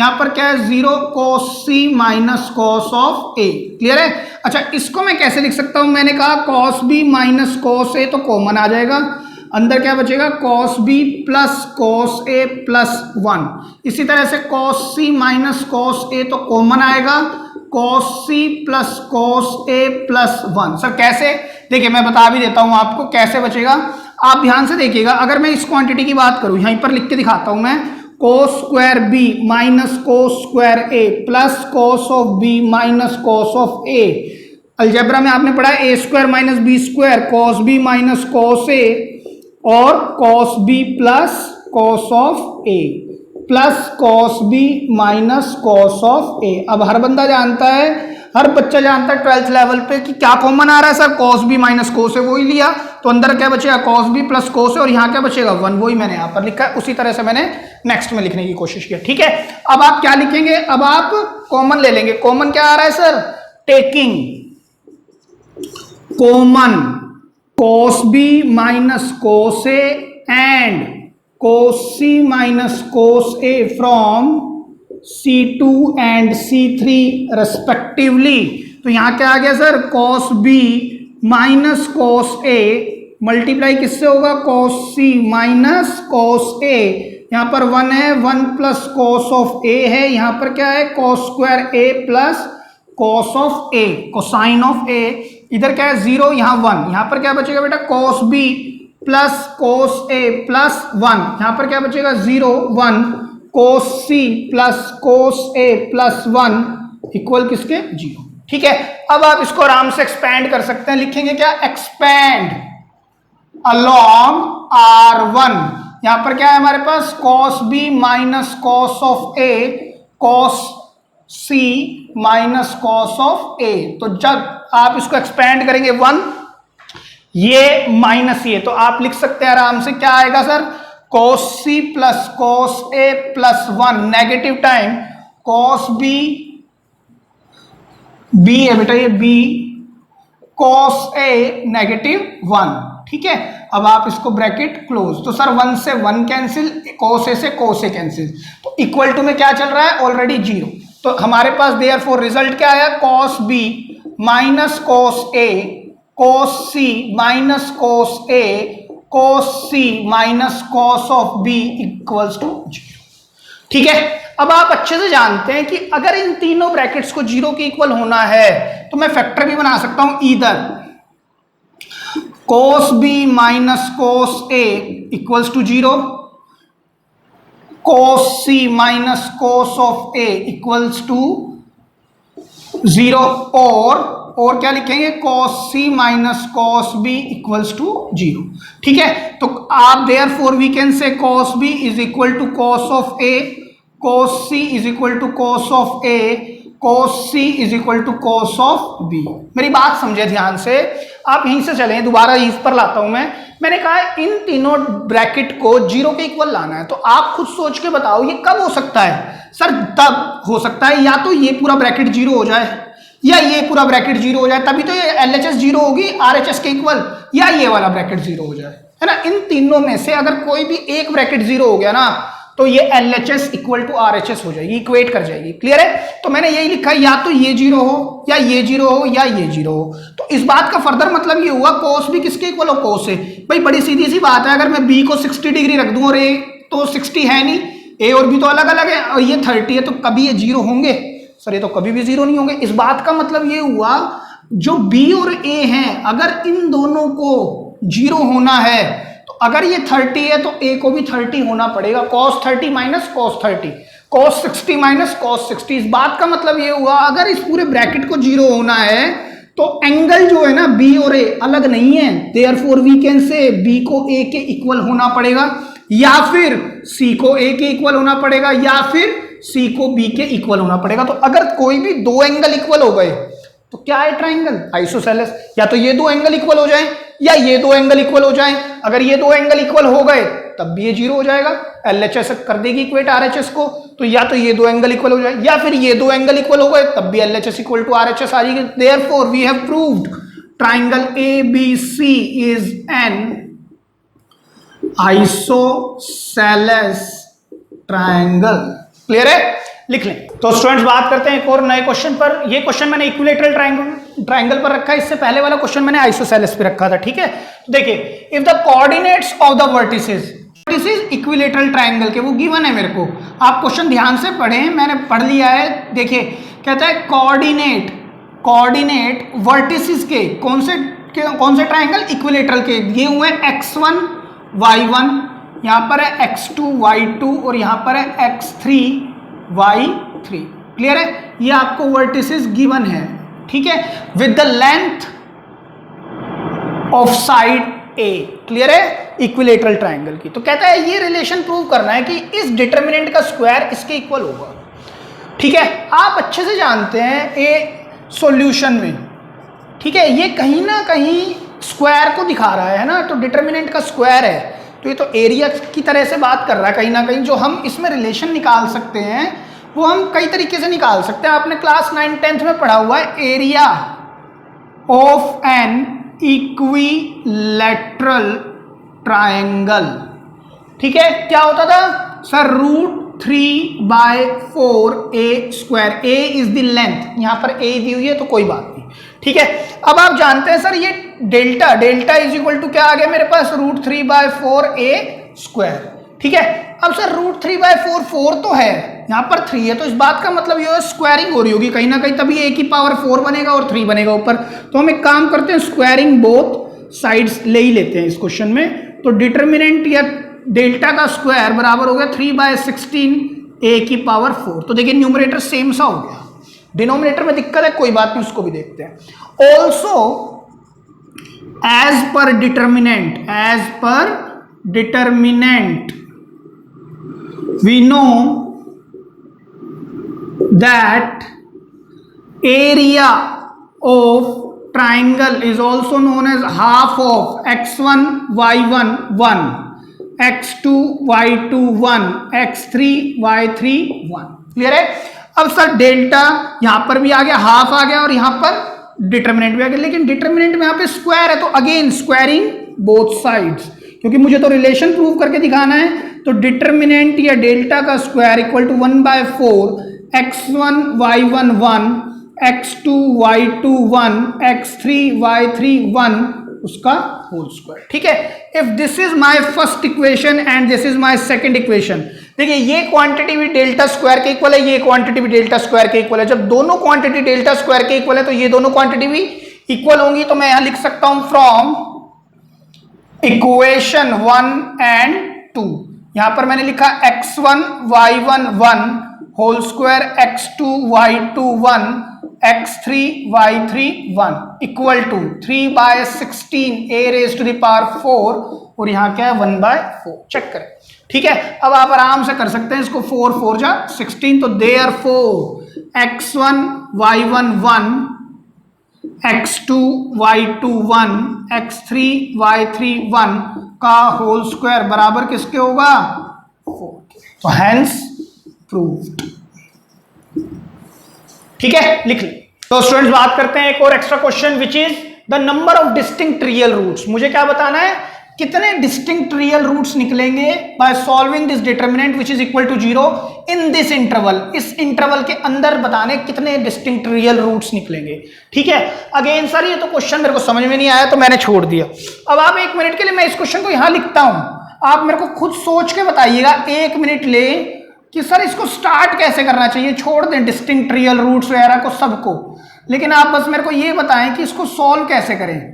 यहां पर क्या है 0 cos C minus cos of A. Clear है? अच्छा इसको मैं कैसे लिख सकता हूं, मैंने कहा कॉस बी माइनस कॉस ए तो कॉमन आ जाएगा, अंदर क्या बचेगा कॉस बी प्लस कॉस ए प्लस 1। इसी तरह से कॉस सी माइनस कॉस ए तो कॉमन आएगा, कॉस सी प्लस कॉस ए प्लस 1। सर कैसे, देखिए मैं बता भी देता हूं आपको कैसे बचेगा, आप ध्यान से देखिएगा। अगर मैं इस क्वांटिटी की बात करूं, यहीं पर लिख के दिखाता हूं मैं, cos square B minus cos square A plus cos of B minus cos of A. Algebra में आपने पढ़ा है A square minus B square, cos B minus cos A और cos B plus cos of A plus cos B minus cos of A. अब हर बंदा जानता है, हर बच्चा जानता है 12th लेवल पे कि क्या कॉमन आ रहा है sir, cos B minus cos A, वही लिया, तो अंदर क्या बचेगा cos B plus cos A, और यहाँ क्या बचेगा 1, वही मैंने यहाँ पर लिखा है, उसी तरह से मैंने नेक्स्ट में लिखने की कोशिश की, ठीक है। अब आप क्या लिखेंगे, अब आप कॉमन ले लेंगे, कॉमन क्या आ रहा है sir, taking common cos b minus cos a and cos c minus cos a from C2 and C3 respectively. तो यहां क्या आ गया sir, cos B minus cos A multiply किससे होगा, cos C minus cos A। यहां पर 1 है, 1 प्लस cos ऑफ A है, यहां पर क्या है, cos square A plus cos of A, cosine of A। इधर क्या है 0, यहां 1, यहां पर क्या बचेगा बेटा, cos B plus cos A plus 1, यहां पर क्या बचेगा 0 1, cos C plus cos A plus 1 equal किसके, 0। ठीक है, अब आप इसको आराम से एक्सपैंड कर सकते हैं, लिखेंगे क्या, एक्सपैंड along R1। यहां पर क्या है हमारे पास, cos B minus cos of A, cos C minus cos of A। तो जब आप इसको एक्सपैंड करेंगे 1, ये माइनस ये, तो आप लिख सकते हैं आराम से, क्या आएगा sir, cos C plus cos A plus 1, negative time cos B है बेटा, ये B cos A नेगेटिव 1। ठीक है, अब आप इसको ब्रैकेट क्लोज, तो सर 1 से 1 कैंसिल, cos A से cos A कैंसिल, तो इक्वल टू में क्या चल रहा है, ऑलरेडी 0। तो हमारे पास देयरफॉर रिजल्ट क्या आया, cos B minus cos A, cos C minus cos A, cos C minus cos of B equals to 0। ठीक है, अब आप अच्छे से जानते हैं कि अगर इन तीनों ब्रैकेट्स को 0 के इक्वल होना है तो मैं फैक्टर भी बना सकता हूं, either cos B minus cos A equals to 0, cos C minus cos of A equals to 0, और क्या लिखेंगे, cos C minus cos B equals to 0। ठीक है, तो आप therefore we can say cos B is equal to cos of A, cos C is equal to cos of A, cos C is equal to cos of B। मेरी बात समझे ध्यान से, आप यहीं से चलें, दोबारा इस पर लाता हूं मैंने कहा इन तीनों ब्रैकेट को 0 के इक्वल लाना है, तो आप खुद सोच के बताओ ये कब हो सकता है सर, तब हो सकता है या तो ये पूरा ब्रैकेट 0 हो जाए या ये पूरा ब्रैकेट 0 हो जाए, तभी तो ये LHS 0 होगी RHS के इक्वल, या ये वाला ब्रैकेट 0 हो जाए, है ना। इन तीनों में से अगर कोई भी एक ब्रैकेट 0 हो गया ना, तो ये LHS इक्वल टू RHS हो जाएगी, इक्वेट कर जाएगी। क्लियर है, तो मैंने यही लिखा है, या तो ये 0 हो या ये 0 हो या ये 0 हो। तो इस बात का फर्दर मतलब ये हुआ cos भी किसके इक्वल हो, cos A। भाई बड़ी सीधी सी बात है, अगर मैं B को 60 डिग्री रख दूं और A तो 60 है नहीं, A और B तो अलग अलग है, और ये 30 है, तो कभी ये 0 होंगे सर, ये तो कभी भी 0 नहीं होंगे। इस बात का मतलब ये हुआ जो B और A हैं, अगर इन दोनों को 0 होना है, तो अगर ये 30 है तो A को भी 30 होना पड़ेगा, cos 30 minus cos 30, cos 60 minus cos 60। इस बात का मतलब ये हुआ अगर इस पूरे ब्रैकेट को 0 होना है तो एंगल जो है ना B और A अलग नहीं है, therefore we can say B को A के इक्वल होना पड़ेगा, या फिर C को A के इक्वल होना पड़ेगा, या फिर C को B के इक्वल होना पड़ेगा। तो अगर कोई भी दो एंगल इक्वल हो गए तो क्या है, ट्राइंगल आइसोसेलेस। या तो ये दो एंगल इक्वल हो जाएं या ये दो एंगल इक्वल हो जाएं। अगर ये दो एंगल इक्वल हो गए तब भी ये 0 हो जाएगा, LHS कर देगी इक्वेट RHS को। तो या तो ये दो एंगल इक्वल हो जाए या फिर ये दो एंगल इक्वल हो गए तब भी LHS इक्वल टू RHS आ जाएगी। Therefore we have proved triangle ABC is an isosceles triangle. Clear है, लिख लें। तो स्टूडेंट्स बात करते हैं एक और नए क्वेश्चन पर। ये क्वेश्चन मैंने इक्विलेटरल ट्राइंगल पर रखा है, इससे पहले वाला क्वेश्चन मैंने आइसोसेलेस पे रखा था। ठीक है, तो देखिए, if the coordinates of the vertices equilateral triangle के वो गिवन है मेरे को, आप क्वेश्चन ध्यान से पढ़ें, मैंने पढ़ लिया है। देखिए कहता है कोऑर्डिनेट वर्टिसेस के कौन से ट्राइंगल, इक्विलेटरल के ये हुए x1 y1, यहां पर है x2 y2 और यहां पर है x3 y3। क्लियर है, ये आपको वर्टिसेस गिवन है। ठीक है, with the length of side A। Clear है, इक्विलेटरल ट्राइंगल की। तो कहता है ये रिलेशन प्रूव करना है कि इस डिटरमिनेंट का स्क्वायर इसके इक्वल होगा। ठीक है, आप अच्छे से जानते हैं ए सॉल्यूशन में, ठीक है, ये कहीं ना कहीं स्क्वायर को दिखा रहा है ना, तो डिटरमिनेंट का स्क्वायर है, तो ये तो एरिया की तरह से बात कर रहा है कहीं ना कहीं। जो हम इसमें रिलेशन निकाल सकते हैं वो हम कई तरीके से निकाल सकते हैं। आपने क्लास 9-10th में पढ़ा हुआ है, area of an equilateral triangle. ठीक है, क्या होता था sir, root 3/4a²। a is the length, यहां पर a दी हुई है तो कोई बात नहीं, ठीक है। अब आप जानते हैं सर ये डेल्टा इज इक्वल टू क्या आ गया मेरे पास, √3/4a², ठीक है। अब सर √3/4 4 तो है, यहां पर 3 है, तो इस बात का मतलब ये स्क्वायरिंग हो रही होगी कहीं ना कहीं, तभी a की पावर 4 बनेगा और 3 बनेगा ऊपर। तो हम एक काम करते हैं, स्क्वायरिंग बोथ साइड्स ले ही लेते हैं इस क्वेश्चन में। तो डिटर्मिनेंट या डेल्टा का स्क्वायर बराबर हो गया 3/16 a की पावर 4। तो देखिए न्यूमरेटर सेम सा हो गया, डिनोमिनेटर में दिक्कत है, कोई बात नहीं, उसको भी देखते हैं। Also as per determinant we know that area of triangle is also known as half of x1 y1 1, x2 y2 1, x3 y3 1। Clear है। अब सर डेल्टा यहां पर भी आ गया, हाफ आ गया, और यहां पर डिटर्मिनेंट भी आ गया, लेकिन डिटर्मिनेंट में यहां पे स्क्वायर है, तो अगेन स्क्वायरिंग बोथ साइड्स, क्योंकि मुझे तो रिलेशन प्रूव करके दिखाना है। तो डिटर्मिनेंट या डेल्टा का square equal to 1/4 x1 y1 1, x2 y2 1, x3 y3 1 उसका होल स्क्वायर, ठीक है। If this is my first equation and this is my second equation, देखिए ये क्वांटिटी भी डेल्टा स्क्वायर के इक्वल है, ये क्वांटिटी भी डेल्टा स्क्वायर के इक्वल है। जब दोनों क्वांटिटी डेल्टा स्क्वायर के इक्वल है तो ये दोनों क्वांटिटी भी इक्वल होंगी। तो मैं यहां लिख सकता हूं फ्रॉम इक्वेशन 1 एंड 2, यहां पर मैंने लिखा x1 y1 1 whole square x2 y2 1 x3 y3 1 equal to 3/16 a raised to the power 4, और यहां क्या है 1/4। चेक करें, ठीक है। अब आप आराम से कर सकते हैं इसको, 4 4 जा 16, तो therefore x1 y1 1, x2 y2 1, x3 y3 1 का होल स्क्वायर बराबर किसके होगा, 4 के। तो हेंस प्रूव्ड, ठीक है, लिख ले। तो स्टूडेंट्स बात करते हैं एक और extra question which is the number of distinct real roots. मुझे क्या बताना है, कितने डिस्टिंक्ट रियल रूट्स निकलेंगे by solving this determinant which is equal to 0 in this interval. इस इंटरवल के अंदर बताने कितने डिस्टिंक्ट रियल रूट्स निकलेंगे, ठीक है। अगेन सर ये तो क्वेश्चन मेरे को समझ में नहीं आया तो मैंने छोड़ दिया। अब आप 1 मिनट के लिए मैं इस क्वेश्चन को यहां लिखता हूं, आप मेरे को खुद सोच के बताइएगा, 1 मिनट ले कि सर इसको स्टार्ट कैसे करना चाहिए। छोड़ दें डिस्टिंक्ट रियल रूट्स वगैरह को सबको, लेकिन आप बस मेरे को ये बताएं कि इसको सॉल्व कैसे करें।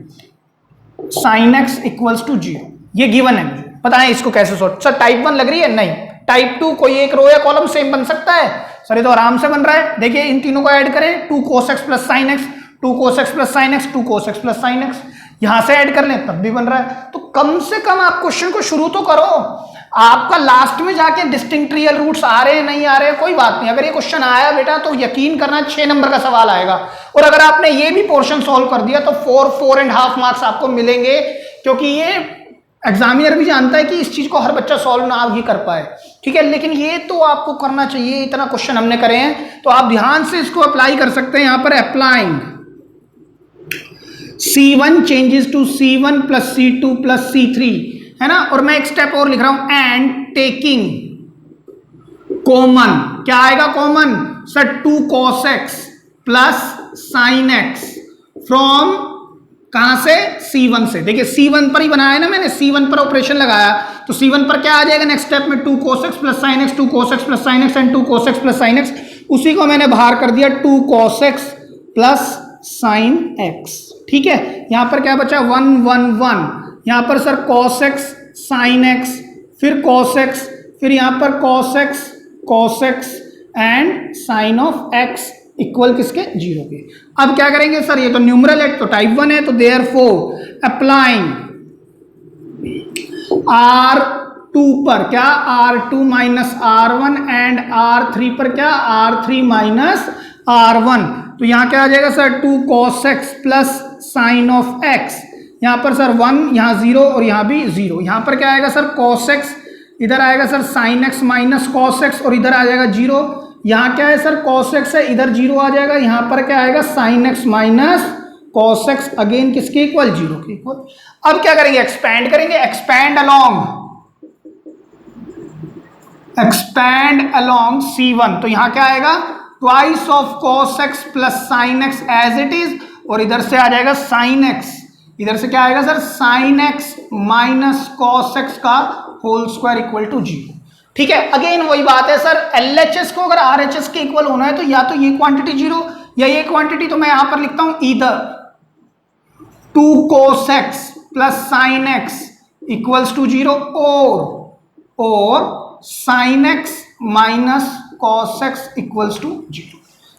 sin x इक्वल्स टू 0 ये गिवन है, मुझे बताएं इसको कैसे सॉल्व। सर टाइप 1 लग रही है, नहीं टाइप 2 कोई एक रो या कॉलम सेम बन सकता है। सर ये तो आराम से बन रहा है, देखिए इन तीनों को ऐड करें, 2 cos x plus sine x, 2 cos x plus sine x, 2 cos x plus sine x, यहां से ऐड कर लें तब भी बन रहा है। तो कम से कम आप क्वेश्चन को शुरू तो करो, आपका लास्ट में जाके डिस्टिंक्ट रियल रूट्स आ रहे हैं नहीं आ रहे हैं कोई बात नहीं। अगर ये क्वेश्चन आया बेटा तो यकीन करना 6 नंबर का सवाल आएगा, और अगर आपने ये भी पोर्शन सॉल्व कर दिया तो 4.5 मार्क्स आपको मिलेंगे, क्योंकि ये एग्जामिनर भी जानता है कि इस चीज को हर बच्चा सॉल्व ना भी कर पाए, ठीक है। लेकिन ये तो आपको करना चाहिए, इतना क्वेश्चन हमने करे हैं तो आप ध्यान से इसको अप्लाई कर सकते हैं। यहां पर applying C1 changes to C1 plus C2 plus C3 है ना। और मैं एक स्टेप और लिख रहा हूं, एंड टेकिंग कॉमन, क्या आएगा common sir, 2 cos x plus sine x from कहां से, C1 से। देखिए C1 पर ही बनाया है ना मैंने, C1 पर ऑपरेशन लगाया, तो C1 पर क्या आ जाएगा नेक्स्ट स्टेप में, 2 cos x plus sine x, 2 cos x plus sine x and 2 cos x plus sine x। उसी को मैंने बाहर कर दिया 2 cos x plus sine x, ठीक है। यहां पर क्या बचा 1 1 1, यहां पर sir cos x sin x, फिर cos x, फिर यहां पर cos x and sin of x equal किसके, 0 के। अब क्या करेंगे सर, ये तो न्यूमरल है तो टाइप 1 है, तो देयरफॉर अप्लाइंग R2 पर क्या, R2 minus R1 and R3 पर क्या, R3 माइनस R1। तो यहां क्या आ जाएगा sir, 2 cos x plus sign of x, यहां पर सर 1, यहां 0 और यहां भी 0। यहां पर क्या आएगा सर cos x, इधर आएगा sir sin x minus cos x और इधर आ जाएगा 0। यहां क्या है सर cos x है, इधर 0 आ जाएगा, यहां पर क्या आएगा sin x minus cos x, again किसके इक्वल, 0 के इक्वल। अब क्या करेंगे, एक्सपैंड करेंगे, expand along expand along C1, तो यहां क्या आएगा twice of cos x plus sine x as it is, और इधर से आ जाएगा साइन x, इधर से क्या आएगा sir sine x minus cos x का होल स्क्वायर इक्वल टू 0। ठीक है, अगेन वही बात है सर, LHS को अगर RHS के इक्वल होना है तो या तो ये क्वांटिटी 0 या ये क्वांटिटी, तो मैं यहां पर लिखता हूं इधर 2 cos x plus sine x equals to 0 और sine x minus cos x equals to 0।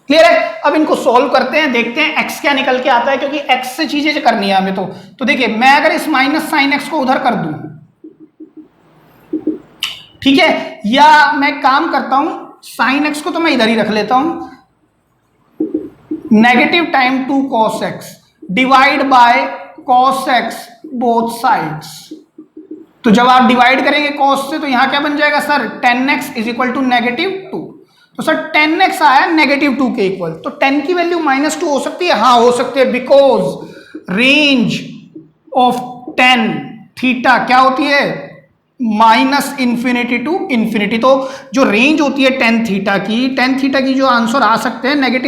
Clear है? अब इनको सॉल्व करते हैं, देखते हैं x क्या निकल के आता है, क्योंकि x से चीजें करनी है हमें। तो देखिए मैं अगर इस माइनस साइन x को उधर कर दूं, ठीक है, या मैं काम करता हूं साइन x को तो मैं इधर ही रख लेता हूं, negative time 2 cos x divide by cos x both sides. तो जब आप डिवाइड करेंगे cos से तो यहां क्या बन जाएगा sir 10x is equal to -2। तो सर 10x आया -2 के इक्वल, तो 10 की वैल्यू -2 हो सकती है, हाँ हो सकती है, बिकॉज रेंज ऑफ 10 थीटा क्या होती है -∞ टू इन्फिनिटी। तो जो रेंज होती है 10 थीटा की जो आंसर आ सकते हैं -∞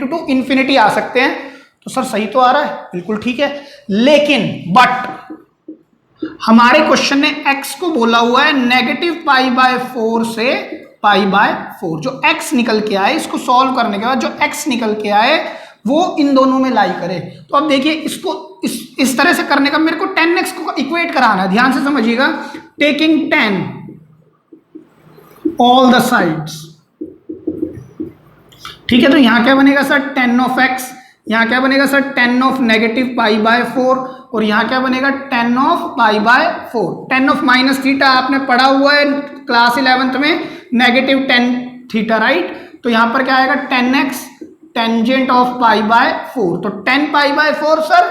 टू इन्फिनिटी आ सकते हैं। तो सर सही तो आ रहा है, बिल्कुल ठीक है, लेकिन बट हमारे क्वेश्चन ने x को बोला हुआ है -π/4 से π/4। जो x निकल के आए, इसको सॉल्व करने के बाद जो x निकल के आए वो इन दोनों में लाई करे। तो अब देखिए इसको इस तरह से करने का, मेरे को 10x को इक्वेट कराना है, ध्यान से समझिएगा, टेकिंग 10 ऑल द साइड्स। ठीक है, तो यहां क्या बनेगा सर 10 ऑफ x, यहां क्या बनेगा सर 10 ऑफ -π/4, और यहां क्या बनेगा 10 ऑफ π/4। 10 ऑफ माइनस थीटा आपने पढ़ा हुआ है क्लास 11th में, -10 थीटा, राइट। तो यहां पर क्या आएगा 10x टेंजेंट ऑफ π/4, तो 10 π/4 सर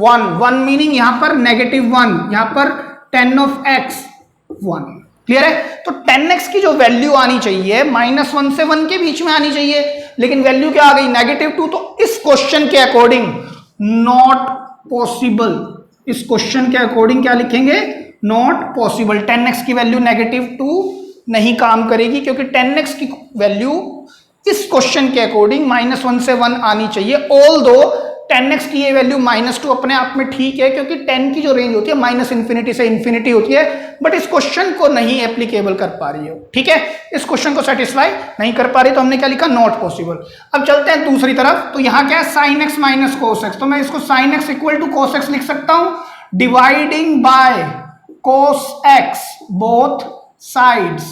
1 मीनिंग यहां पर -1, यहां पर 10 ऑफ x 1। क्लियर है? तो 10x की जो वैल्यू आनी चाहिए -1 से 1 के बीच में आनी चाहिए, लेकिन वैल्यू क्या आ गई -2। तो इस क्वेश्चन के अकॉर्डिंग नॉट पॉसिबल, इस क्वेश्चन के अकॉर्डिंग क्या लिखेंगे नॉट पॉसिबल। 10x की वैल्यू -2 नहीं काम करेगी, क्योंकि 10x की वैल्यू इस क्वेश्चन के अकॉर्डिंग -1 से 1 आनी चाहिए। ऑल दो 10x की ये वैल्यू -2 अपने आप में ठीक है, क्योंकि 10 की जो रेंज होती है -∞ से इन्फिनिटी होती है, बट इस क्वेश्चन को नहीं एप्लीकेबल कर पा रही है। ठीक है, इस क्वेश्चन को सेटिस्फाई नहीं कर पा रही, तो हमने क्या लिखा नॉट पॉसिबल। अब चलते हैं दूसरी तरफ, तो यहां क्या है sin x minus cos x, तो मैं इसको sin x equal to cos x लिख सकता हूं, dividing by cos x both sides.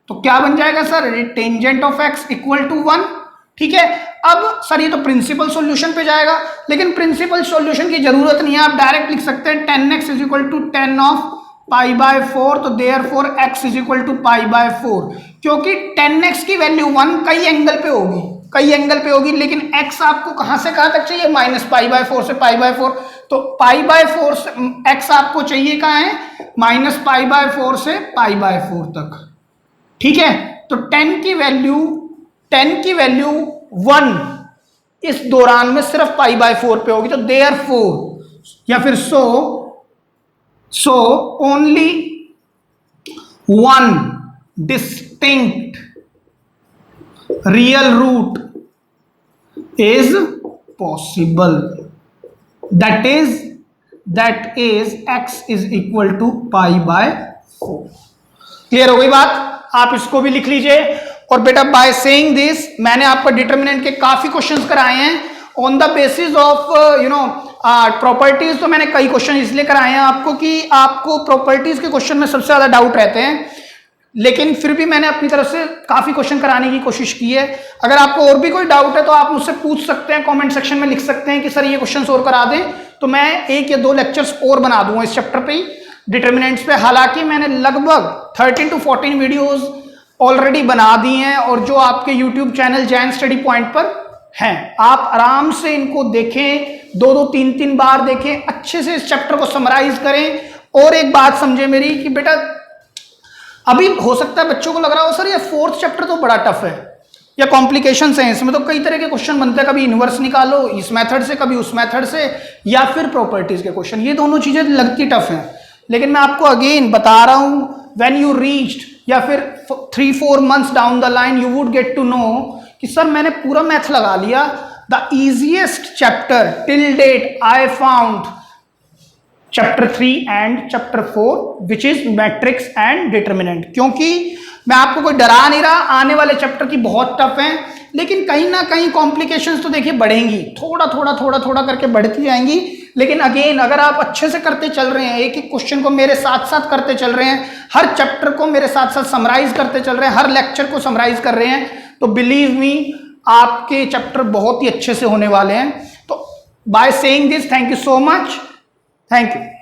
तो क्या बन जाएगा sir tangent of x equal to 1। ठीक है, अब सर ये तो प्रिंसिपल सॉल्यूशन पे जाएगा, लेकिन प्रिंसिपल सॉल्यूशन की जरूरत नहीं है, आप डायरेक्ट लिख सकते हैं 10x is equal to 10 of π/4, तो therefore x is equal to π/4, क्योंकि 10x की वैल्यू 1 कई एंगल पे होगी, लेकिन x आपको कहां से कहां तक चाहिए -π/4 से π/4, तो π/4 से x आपको चाहिए कहां है -π/4 से π/4 तक। ठीक है, तो 10 की वैल्यू 1 इस दौरान में सिर्फ π/4 पे होगी, तो देयरफॉर या फिर so only 1 distinct real root is possible, that is x is equal to π/4। Clear हो गई बात? आप इसको भी लिख लीजिए। और बेटा बाय सेइंग दिस, मैंने आपको डिटरमिनेंट के काफी क्वेश्चंस कराए हैं on the basis of properties. तो मैंने कई क्वेश्चन इसलिए कराए हैं आपको कि आपको प्रॉपर्टीज के क्वेश्चन में सबसे ज्यादा डाउट रहते हैं, लेकिन फिर भी मैंने अपनी तरफ से काफी क्वेश्चन कराने की कोशिश की है। अगर आपको और भी कोई डाउट है तो आप मुझसे पूछ सकते हैं, कमेंट सेक्शन में लिख सकते हैं कि सर ये क्वेश्चंस और करा दें, तो मैं 1 या 2 लेक्चर्स और बना दूंगा इस चैप्टर पे ही, डिटरमिनेंट्स पे। हालांकि मैंने लगभग 13 to 14 वीडियोस ऑलरेडी बना दी हैं, और जो आपके YouTube channel Jain study point पर हैं, आप आराम से इनको देखें, 2-2, 3-3 बार देखें, अच्छे से इस चैप्टर को समराइज करें। और एक बात समझे मेरी कि बेटा अभी हो सकता है बच्चों को लग रहा हो सर ये 4th चैप्टर तो बड़ा टफ है या कॉम्प्लिकेशन है, इसमें तो कई तरह के क्वेश्चन बनते हैं, कभी इनवर्स निकालो इस मेथड से, कभी उस मेथड से, या फिर प्रॉपर्टीज के क्वेश्चन, ये दोनों चीजें लगती टफ हैं। लेकिन मैं आपको अगेन बता रहा हूं, व्हेन यू रीच्ड या फिर 3-4 months down the line you would get to know कि सर मैंने पूरा मैथ लगा लिया, the easiest chapter till date I found chapter 3 and chapter 4 which is matrix and determinant. क्योंकि मैं आपको कोई डरा नहीं रहा, आने वाले चैप्टर की बहुत टफ है, लेकिन कहीं ना कहीं कॉम्प्लिकेशंस तो देखिए बढ़ेंगी, थोड़ा करके बढ़ती जाएंगी। लेकिन अगेन अगर आप अच्छे से करते चल रहे हैं, एक एक क्वेश्चन को मेरे साथ साथ करते चल रहे हैं, हर चैप्टर को मेरे साथ साथ समराइज करते चल रहे हैं, हर लेक्चर को समराइज कर रहे हैं, तो बिलीव मी आपके चैप्टर बहुत ही अच्छे से होने वाले हैं। तो by saying this, thank you so much, thank you.